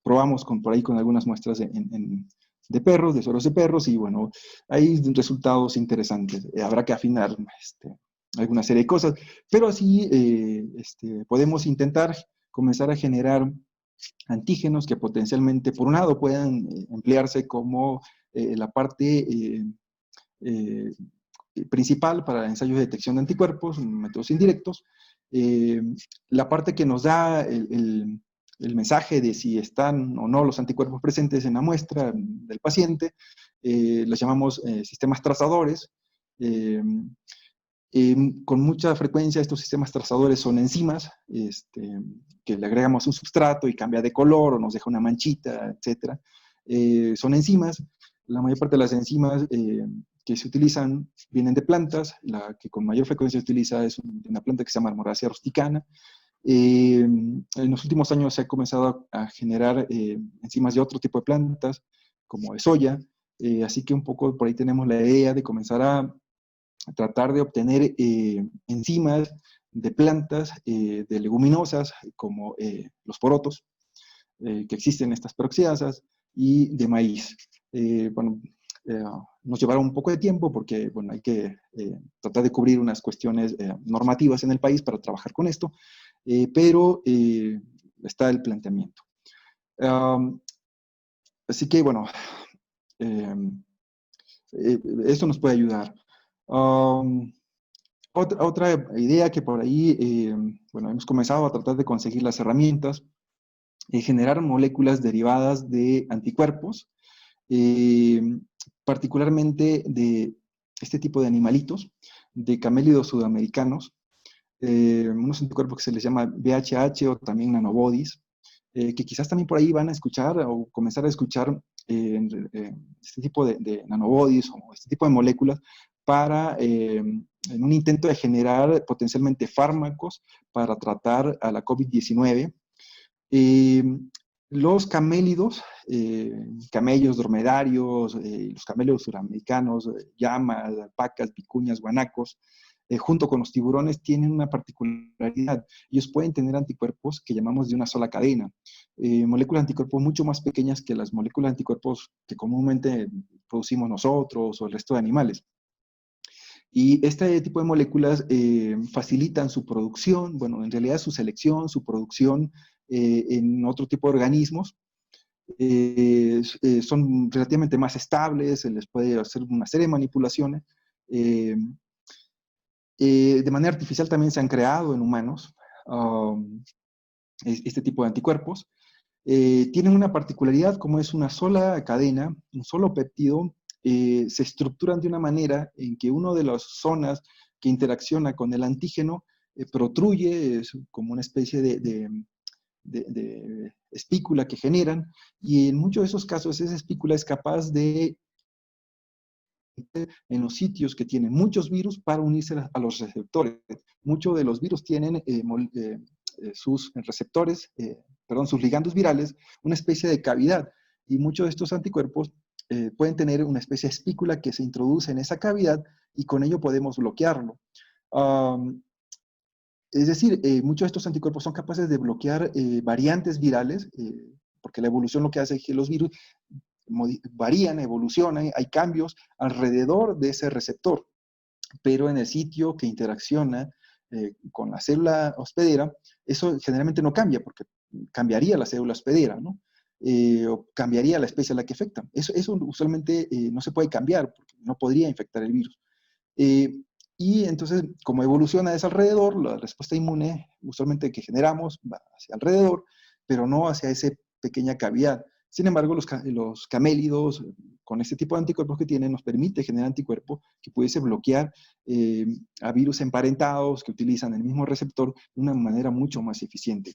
probamos por ahí con algunas muestras de perros, de sueros de perros, y bueno, hay resultados interesantes. Habrá que afinar alguna serie de cosas, pero así podemos intentar comenzar a generar antígenos que potencialmente, por un lado, puedan emplearse como la parte eh, principal para ensayos de detección de anticuerpos, métodos indirectos. La parte que nos da el mensaje de si están o no los anticuerpos presentes en la muestra del paciente, los llamamos sistemas trazadores. Con mucha frecuencia estos sistemas trazadores son enzimas que le agregamos un substrato y cambia de color o nos deja una manchita, etc. Son enzimas. La mayor parte de las enzimas que se utilizan vienen de plantas. La que con mayor frecuencia se utiliza es una planta que se llama Armoraceae rusticana. En los últimos años se ha comenzado a generar enzimas de otro tipo de plantas, como de soya. Así que un poco por ahí tenemos la idea de comenzar a tratar de obtener enzimas de plantas, de leguminosas, como los porotos, que existen en estas peroxidasas, y de maíz. Bueno, nos llevará un poco de tiempo porque bueno, hay que tratar de cubrir unas cuestiones normativas en el país para trabajar con esto, pero está el planteamiento. Así que bueno, esto nos puede ayudar. Otra idea que por ahí, bueno, hemos comenzado a tratar de conseguir las herramientas, generar moléculas derivadas de anticuerpos, particularmente de este tipo de animalitos, de camélidos sudamericanos, unos anticuerpos que se les llama VHH o también nanobodies, que quizás también por ahí van a escuchar o comenzar a escuchar este tipo de nanobodies o este tipo de moléculas para, en un intento de generar potencialmente fármacos para tratar a la COVID-19. Los camélidos, camellos dromedarios, los camélidos suramericanos, llamas, alpacas, vicuñas, guanacos, junto con los tiburones, tienen una particularidad. Ellos pueden tener anticuerpos que llamamos de una sola cadena, moléculas de anticuerpos mucho más pequeñas que las moléculas de anticuerpos que comúnmente producimos nosotros o el resto de animales. Y este tipo de moléculas facilitan su producción, bueno, en realidad su selección, su producción en otro tipo de organismos. Son relativamente más estables, se les puede hacer una serie de manipulaciones. De manera artificial también se han creado en humanos este tipo de anticuerpos. Tienen una particularidad, como es una sola cadena, un solo péptido, se estructuran de una manera en que una de las zonas que interacciona con el antígeno protruye, es como una especie de espícula que generan, y en muchos de esos casos esa espícula es capaz de en los sitios que tienen muchos virus para unirse a los receptores. Muchos de los virus tienen sus receptores, perdón, sus ligandos virales, una especie de cavidad, y muchos de estos anticuerpos pueden tener una especie de espícula que se introduce en esa cavidad y con ello podemos bloquearlo. Es decir, muchos de estos anticuerpos son capaces de bloquear variantes virales, porque la evolución lo que hace es que los virus varían, evolucionan, hay cambios alrededor de ese receptor, pero en el sitio que interacciona con la célula hospedera, eso generalmente no cambia, porque cambiaría la célula hospedera, ¿no? O cambiaría la especie a la que afecta. Eso usualmente no se puede cambiar, porque no podría infectar el virus. Y entonces, como evoluciona a ese alrededor, la respuesta inmune usualmente que generamos va hacia alrededor, pero no hacia esa pequeña cavidad. Sin embargo, los camélidos, con este tipo de anticuerpos que tienen, nos permite generar anticuerpos que pudiese bloquear a virus emparentados que utilizan el mismo receptor de una manera mucho más eficiente.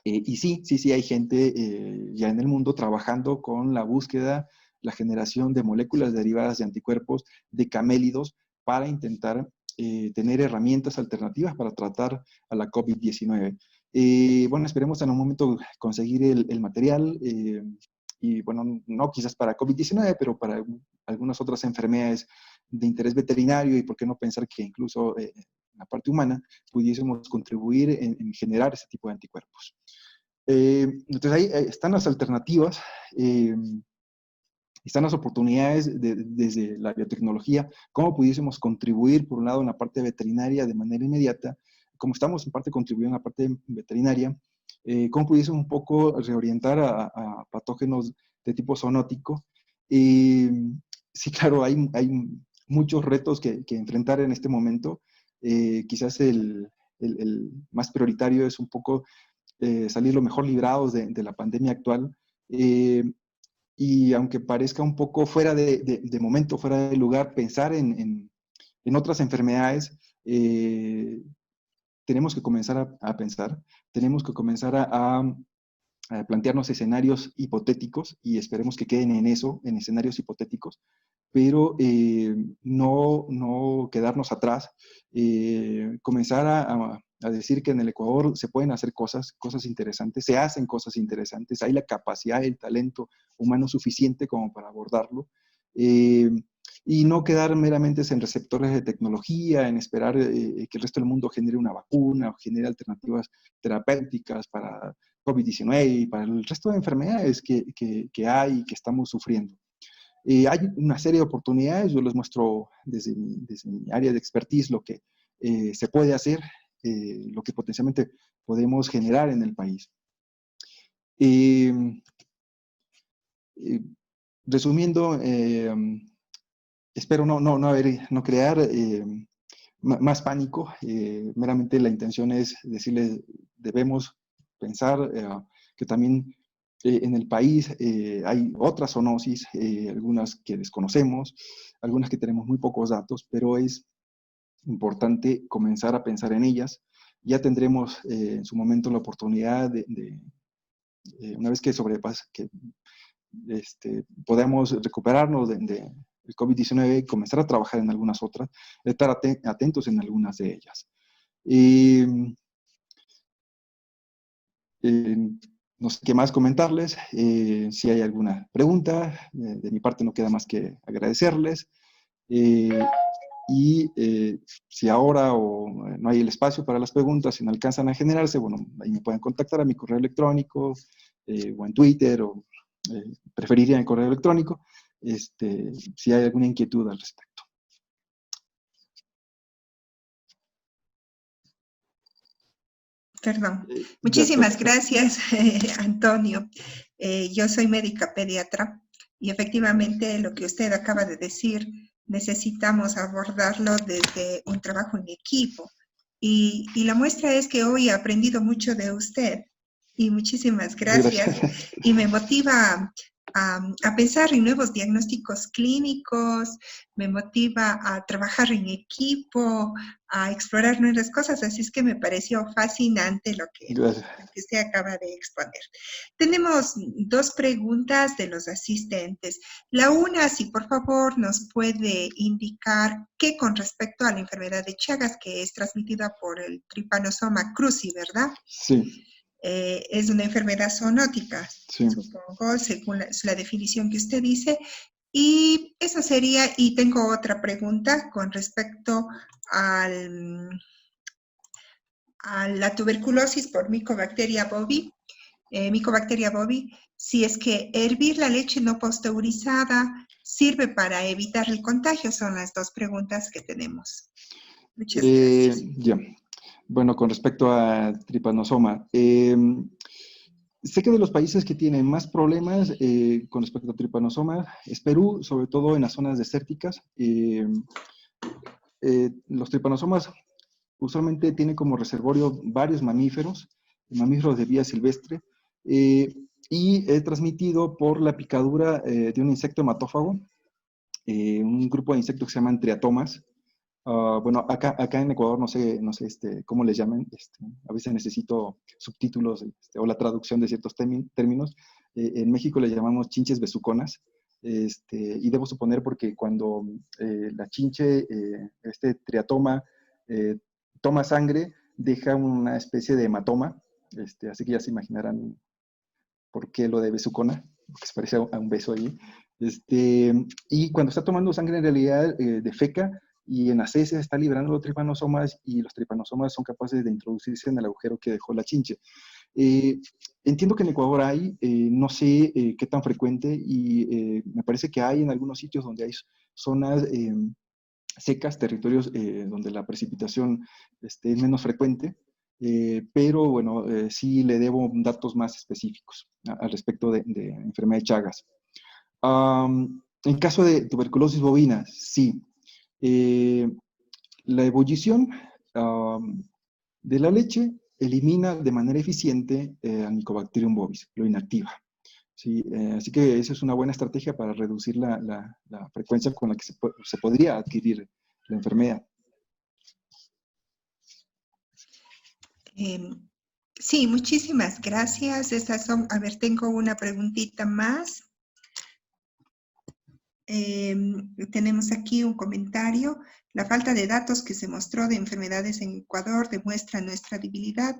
Y sí, hay gente ya en el mundo trabajando con la búsqueda, la generación de moléculas derivadas de anticuerpos de camélidos para intentar tener herramientas alternativas para tratar a la COVID-19. Bueno, esperemos en un momento conseguir el material y bueno, no quizás para COVID-19, pero para algunas otras enfermedades de interés veterinario y por qué no pensar que incluso en la parte humana pudiésemos contribuir en generar ese tipo de anticuerpos. Entonces ahí están las alternativas, están las oportunidades desde la biotecnología, cómo pudiésemos contribuir, por un lado, en la parte veterinaria de manera inmediata, como estamos en parte contribuyendo en la parte veterinaria, cómo pudiésemos un poco reorientar a patógenos de tipo zoonótico. Sí, claro, hay muchos retos que enfrentar en este momento. Quizás el más prioritario es un poco salir lo mejor librados de la pandemia actual. Y aunque parezca un poco fuera de momento, fuera de lugar, pensar en otras enfermedades, tenemos que comenzar a pensar, tenemos que comenzar a plantearnos escenarios hipotéticos y esperemos que queden en eso, en escenarios hipotéticos, pero no quedarnos atrás, comenzar a decir que en el Ecuador se pueden hacer cosas interesantes, se hacen cosas interesantes, hay la capacidad, el talento humano suficiente como para abordarlo, y no quedar meramente en receptores de tecnología, en esperar que el resto del mundo genere una vacuna o genere alternativas terapéuticas para COVID-19 y para el resto de enfermedades que hay y que estamos sufriendo. Hay una serie de oportunidades, yo les muestro desde mi área de expertise lo que se puede hacer, lo que potencialmente podemos generar en el país. Eh, eh, Resumiendo, espero no crear más pánico, meramente la intención es decirles, debemos pensar que también en el país hay otras zoonosis, algunas que desconocemos, algunas que tenemos muy pocos datos, pero es importante comenzar a pensar en ellas. Ya tendremos en su momento la oportunidad una vez que podamos recuperarnos del COVID-19, comenzar a trabajar en algunas otras, estar atentos en algunas de ellas. Eh, no sé qué más comentarles. Si hay alguna pregunta, de mi parte no queda más que agradecerles. Si ahora no hay el espacio para las preguntas, si no alcanzan a generarse, bueno, ahí me pueden contactar a mi correo electrónico o en Twitter, o preferiría el correo electrónico, si hay alguna inquietud al respecto. Perdón. Muchísimas gracias, Antonio. Yo soy médica pediatra y efectivamente lo que usted acaba de decir, necesitamos abordarlo desde un trabajo en equipo. Y la muestra es que hoy he aprendido mucho de usted y muchísimas gracias. Y me motiva a pensar en nuevos diagnósticos clínicos, me motiva a trabajar en equipo, a explorar nuevas cosas, así es que me pareció fascinante lo que usted acaba de exponer. Tenemos dos preguntas de los asistentes. La una, si por favor nos puede indicar que con respecto a la enfermedad de Chagas, que es transmitida por el Trypanosoma cruzi, ¿verdad? Sí. Es una enfermedad zoonótica, sí. Supongo, según la definición que usted dice. Y eso sería, y tengo otra pregunta con respecto a la tuberculosis por Mycobacteria bovi. Si es que hervir la leche no pasteurizada sirve para evitar el contagio, son las dos preguntas que tenemos. Muchas gracias. Ya. Bueno, con respecto a tripanosoma, sé que de los países que tienen más problemas con respecto a tripanosoma es Perú, sobre todo en las zonas desérticas. Los tripanosomas usualmente tienen como reservorio varios mamíferos de vida silvestre, y es transmitido por la picadura de un insecto hematófago, un grupo de insectos que se llaman triatomas. Bueno, acá en Ecuador no sé cómo les llaman, a veces necesito subtítulos o la traducción de ciertos términos. En México le llamamos chinches besuconas, y debo suponer porque cuando la chinche, triatoma, toma sangre, deja una especie de hematoma, Así que ya se imaginarán por qué lo de besucona, porque se parece a un beso ahí. Y cuando está tomando sangre en realidad de feca, y en las heces está liberando los tripanosomas, y los tripanosomas son capaces de introducirse en el agujero que dejó la chinche. Entiendo que en Ecuador hay, no sé qué tan frecuente, y me parece que hay en algunos sitios donde hay zonas secas, territorios donde la precipitación es menos frecuente, pero bueno, sí le debo datos más específicos al respecto de enfermedad de Chagas. En caso de tuberculosis bovina, sí. La ebullición de la leche elimina de manera eficiente al Mycobacterium bovis, lo inactiva. Sí, así que esa es una buena estrategia para reducir la frecuencia con la que se podría adquirir la enfermedad. Sí, muchísimas gracias. Estas son, a ver, tengo una preguntita más. Tenemos aquí un comentario. La falta de datos que se mostró de enfermedades en Ecuador demuestra nuestra debilidad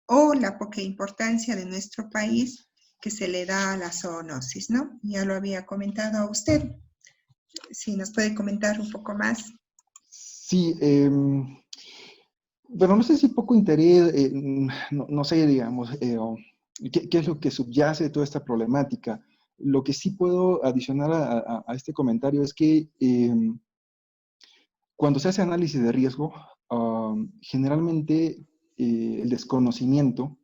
o la poca importancia de nuestro país que se le da a la zoonosis, ¿no? Ya lo había comentado a usted. Si nos puede comentar un poco más. Sí, bueno, no sé si poco interés, no sé, digamos, qué es lo que subyace de toda esta problemática. Lo que sí puedo adicionar a este comentario es que cuando se hace análisis de riesgo, generalmente el desconocimiento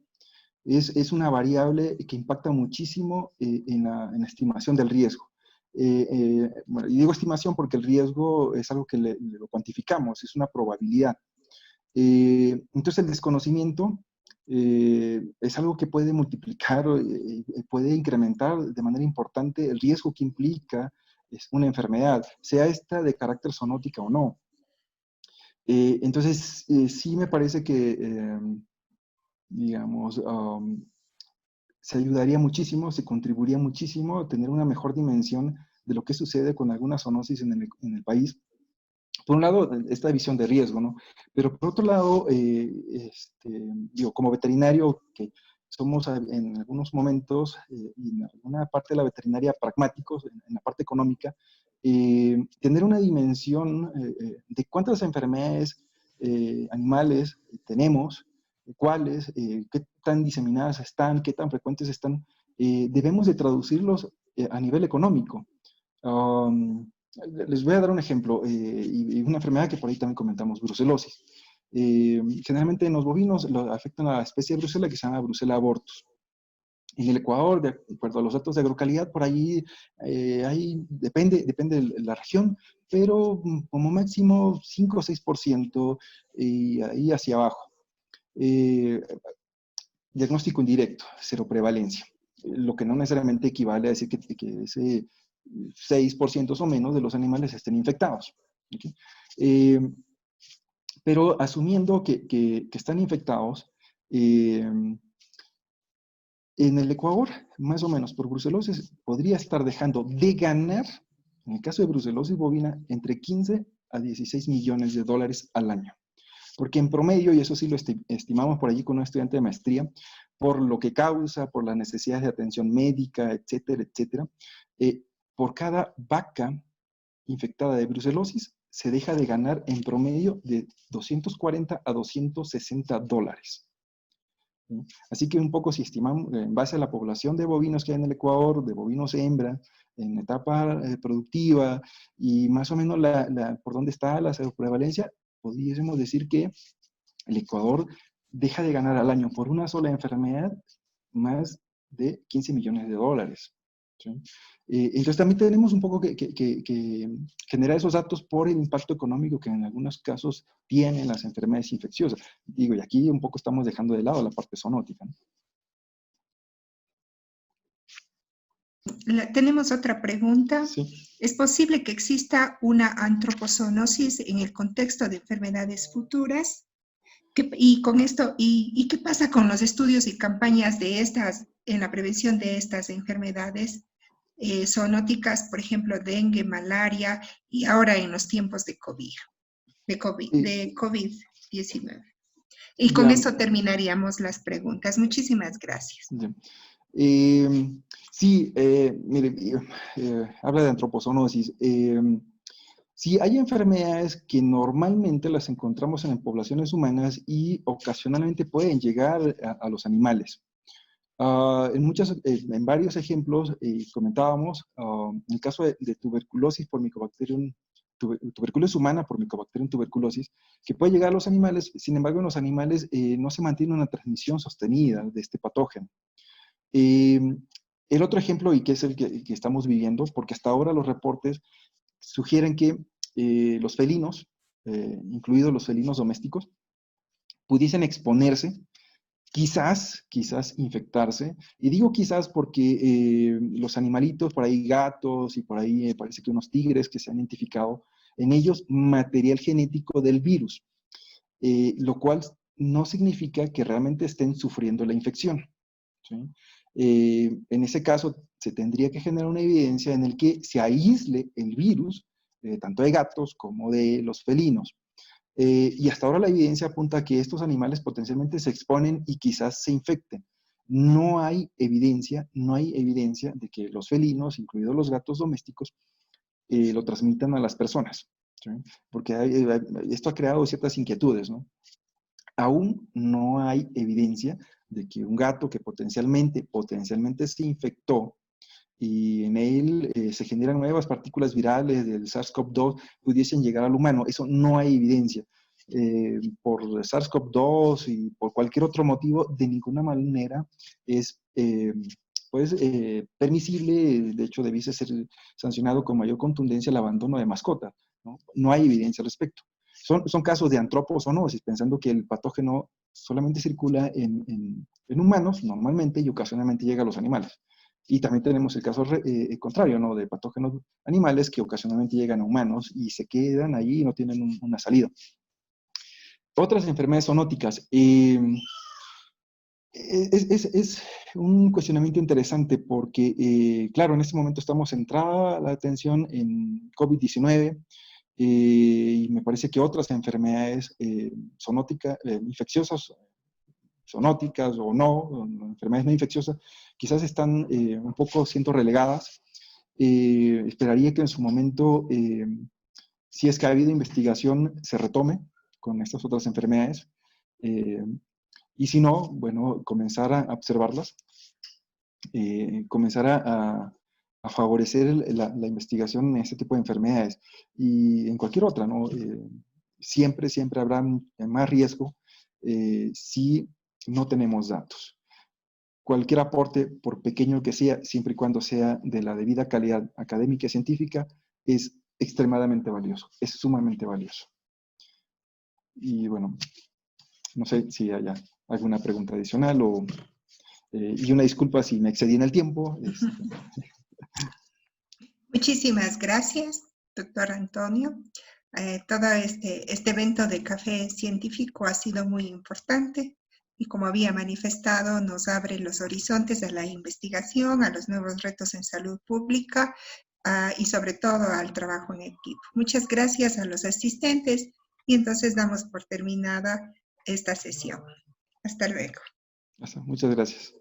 es una variable que impacta muchísimo en la estimación del riesgo. Bueno, y digo estimación porque el riesgo es algo que lo cuantificamos, es una probabilidad. Entonces el desconocimiento es algo que puede multiplicar, puede incrementar de manera importante el riesgo que implica una enfermedad, sea esta de carácter zoonótica o no. Entonces sí me parece que, digamos, se ayudaría muchísimo, se contribuiría muchísimo a tener una mejor dimensión de lo que sucede con alguna zoonosis en el país. Por un lado, esta visión de riesgo, ¿no? Pero por otro lado, digo, como veterinario, que somos en algunos momentos, y en alguna parte de la veterinaria pragmáticos, en la parte económica, tener una dimensión de cuántas enfermedades animales tenemos, cuáles, qué tan diseminadas están, qué tan frecuentes están, debemos de traducirlos a nivel económico. Les voy a dar un ejemplo, y una enfermedad que por ahí también comentamos, brucelosis. Generalmente en los bovinos afectan a la especie de brucela que se llama Brucella abortus. En el Ecuador, de acuerdo a los datos de agrocalidad, por ahí depende de la región, pero como máximo 5 o 6%, y ahí hacia abajo. Diagnóstico indirecto, cero prevalencia, lo que no necesariamente equivale a decir que ese 6% o menos de los animales estén infectados. ¿Okay? Pero asumiendo que están infectados, en el Ecuador, más o menos por brucelosis, podría estar dejando de ganar, en el caso de brucelosis bovina, entre 15 a 16 millones de dólares al año. Porque en promedio, y eso sí lo estimamos por allí con un estudiante de maestría, por lo que causa, por las necesidades de atención médica, etcétera, etcétera, por cada vaca infectada de brucelosis se deja de ganar en promedio de 240 a 260 dólares. ¿Sí? Así que un poco si estimamos, en base a la población de bovinos que hay en el Ecuador, de bovinos hembra, en etapa productiva, y más o menos por dónde está la prevalencia, podríamos decir que el Ecuador deja de ganar al año por una sola enfermedad más de 15 millones de dólares. ¿Sí? Entonces también tenemos un poco que generar esos datos por el impacto económico que en algunos casos tienen las enfermedades infecciosas. Digo, y aquí un poco estamos dejando de lado la parte zoonótica, ¿no? Tenemos otra pregunta. Sí. ¿Es posible que exista una antropozoonosis en el contexto de enfermedades futuras? Y con esto, ¿y qué pasa con los estudios y campañas de estas, en la prevención de estas enfermedades zoonóticas, por ejemplo, dengue, malaria, y ahora en los tiempos de COVID-19? Y con Ya, eso terminaríamos las preguntas. Muchísimas gracias. ya. Sí, mire, habla de antropozoonosis. Sí, hay enfermedades que normalmente las encontramos en poblaciones humanas y ocasionalmente pueden llegar a los animales. En varios ejemplos comentábamos, en el caso de tuberculosis por Mycobacterium, tuberculosis humana por Mycobacterium tuberculosis, que puede llegar a los animales. Sin embargo, en los animales no se mantiene una transmisión sostenida de este patógeno. Eh, el otro ejemplo, y que es el que estamos viviendo, porque hasta ahora los reportes sugieren que los felinos, incluidos los felinos domésticos, pudiesen exponerse, quizás infectarse. Y digo quizás porque los animalitos, por ahí gatos y por ahí parece que unos tigres que se han identificado, en ellos material genético del virus, lo cual no significa que realmente estén sufriendo la infección, ¿sí? En ese caso, se tendría que generar una evidencia en el que se aísle el virus, tanto de gatos como de los felinos. Y hasta ahora la evidencia apunta a que estos animales potencialmente se exponen y quizás se infecten. No hay evidencia de que los felinos, incluidos los gatos domésticos, lo transmitan a las personas, ¿sí? Porque esto ha creado ciertas inquietudes, ¿no? Aún no hay evidencia de que un gato que potencialmente se infectó y en él se generan nuevas partículas virales del SARS-CoV-2 pudiesen llegar al humano. Eso no hay evidencia. Por SARS-CoV-2 y por cualquier otro motivo, de ninguna manera es permisible, de hecho debiese ser sancionado con mayor contundencia el abandono de mascota, ¿no? No hay evidencia al respecto. Son casos de antropozoonosis, pensando que el patógeno solamente circula en humanos normalmente y ocasionalmente llega a los animales. Y también tenemos el caso contrario, ¿no? De patógenos animales que ocasionalmente llegan a humanos y se quedan ahí y no tienen una salida. Otras enfermedades zoonóticas. Es un cuestionamiento interesante porque, claro, en este momento estamos centrada la atención en COVID-19 y me parece que otras enfermedades zoonóticas, infecciosas, zoonóticas o no, enfermedades no infecciosas, quizás están un poco siendo relegadas. Esperaría que en su momento, si es que ha habido investigación, se retome con estas otras enfermedades. Y si no, bueno, comenzar a observarlas, comenzar a favorecer la investigación en este tipo de enfermedades y en cualquier otra, ¿no? Siempre habrá más riesgo si no tenemos datos. Cualquier aporte, por pequeño que sea, siempre y cuando sea de la debida calidad académica y científica, es extremadamente valioso, es sumamente valioso. Y bueno, no sé si haya alguna pregunta adicional y una disculpa si me excedí en el tiempo. Muchísimas gracias, doctor Antonio. Todo este evento de café científico ha sido muy importante y como había manifestado, nos abre los horizontes a la investigación, a los nuevos retos en salud pública y sobre todo al trabajo en equipo. Muchas gracias a los asistentes y entonces damos por terminada esta sesión. Hasta luego. Muchas gracias.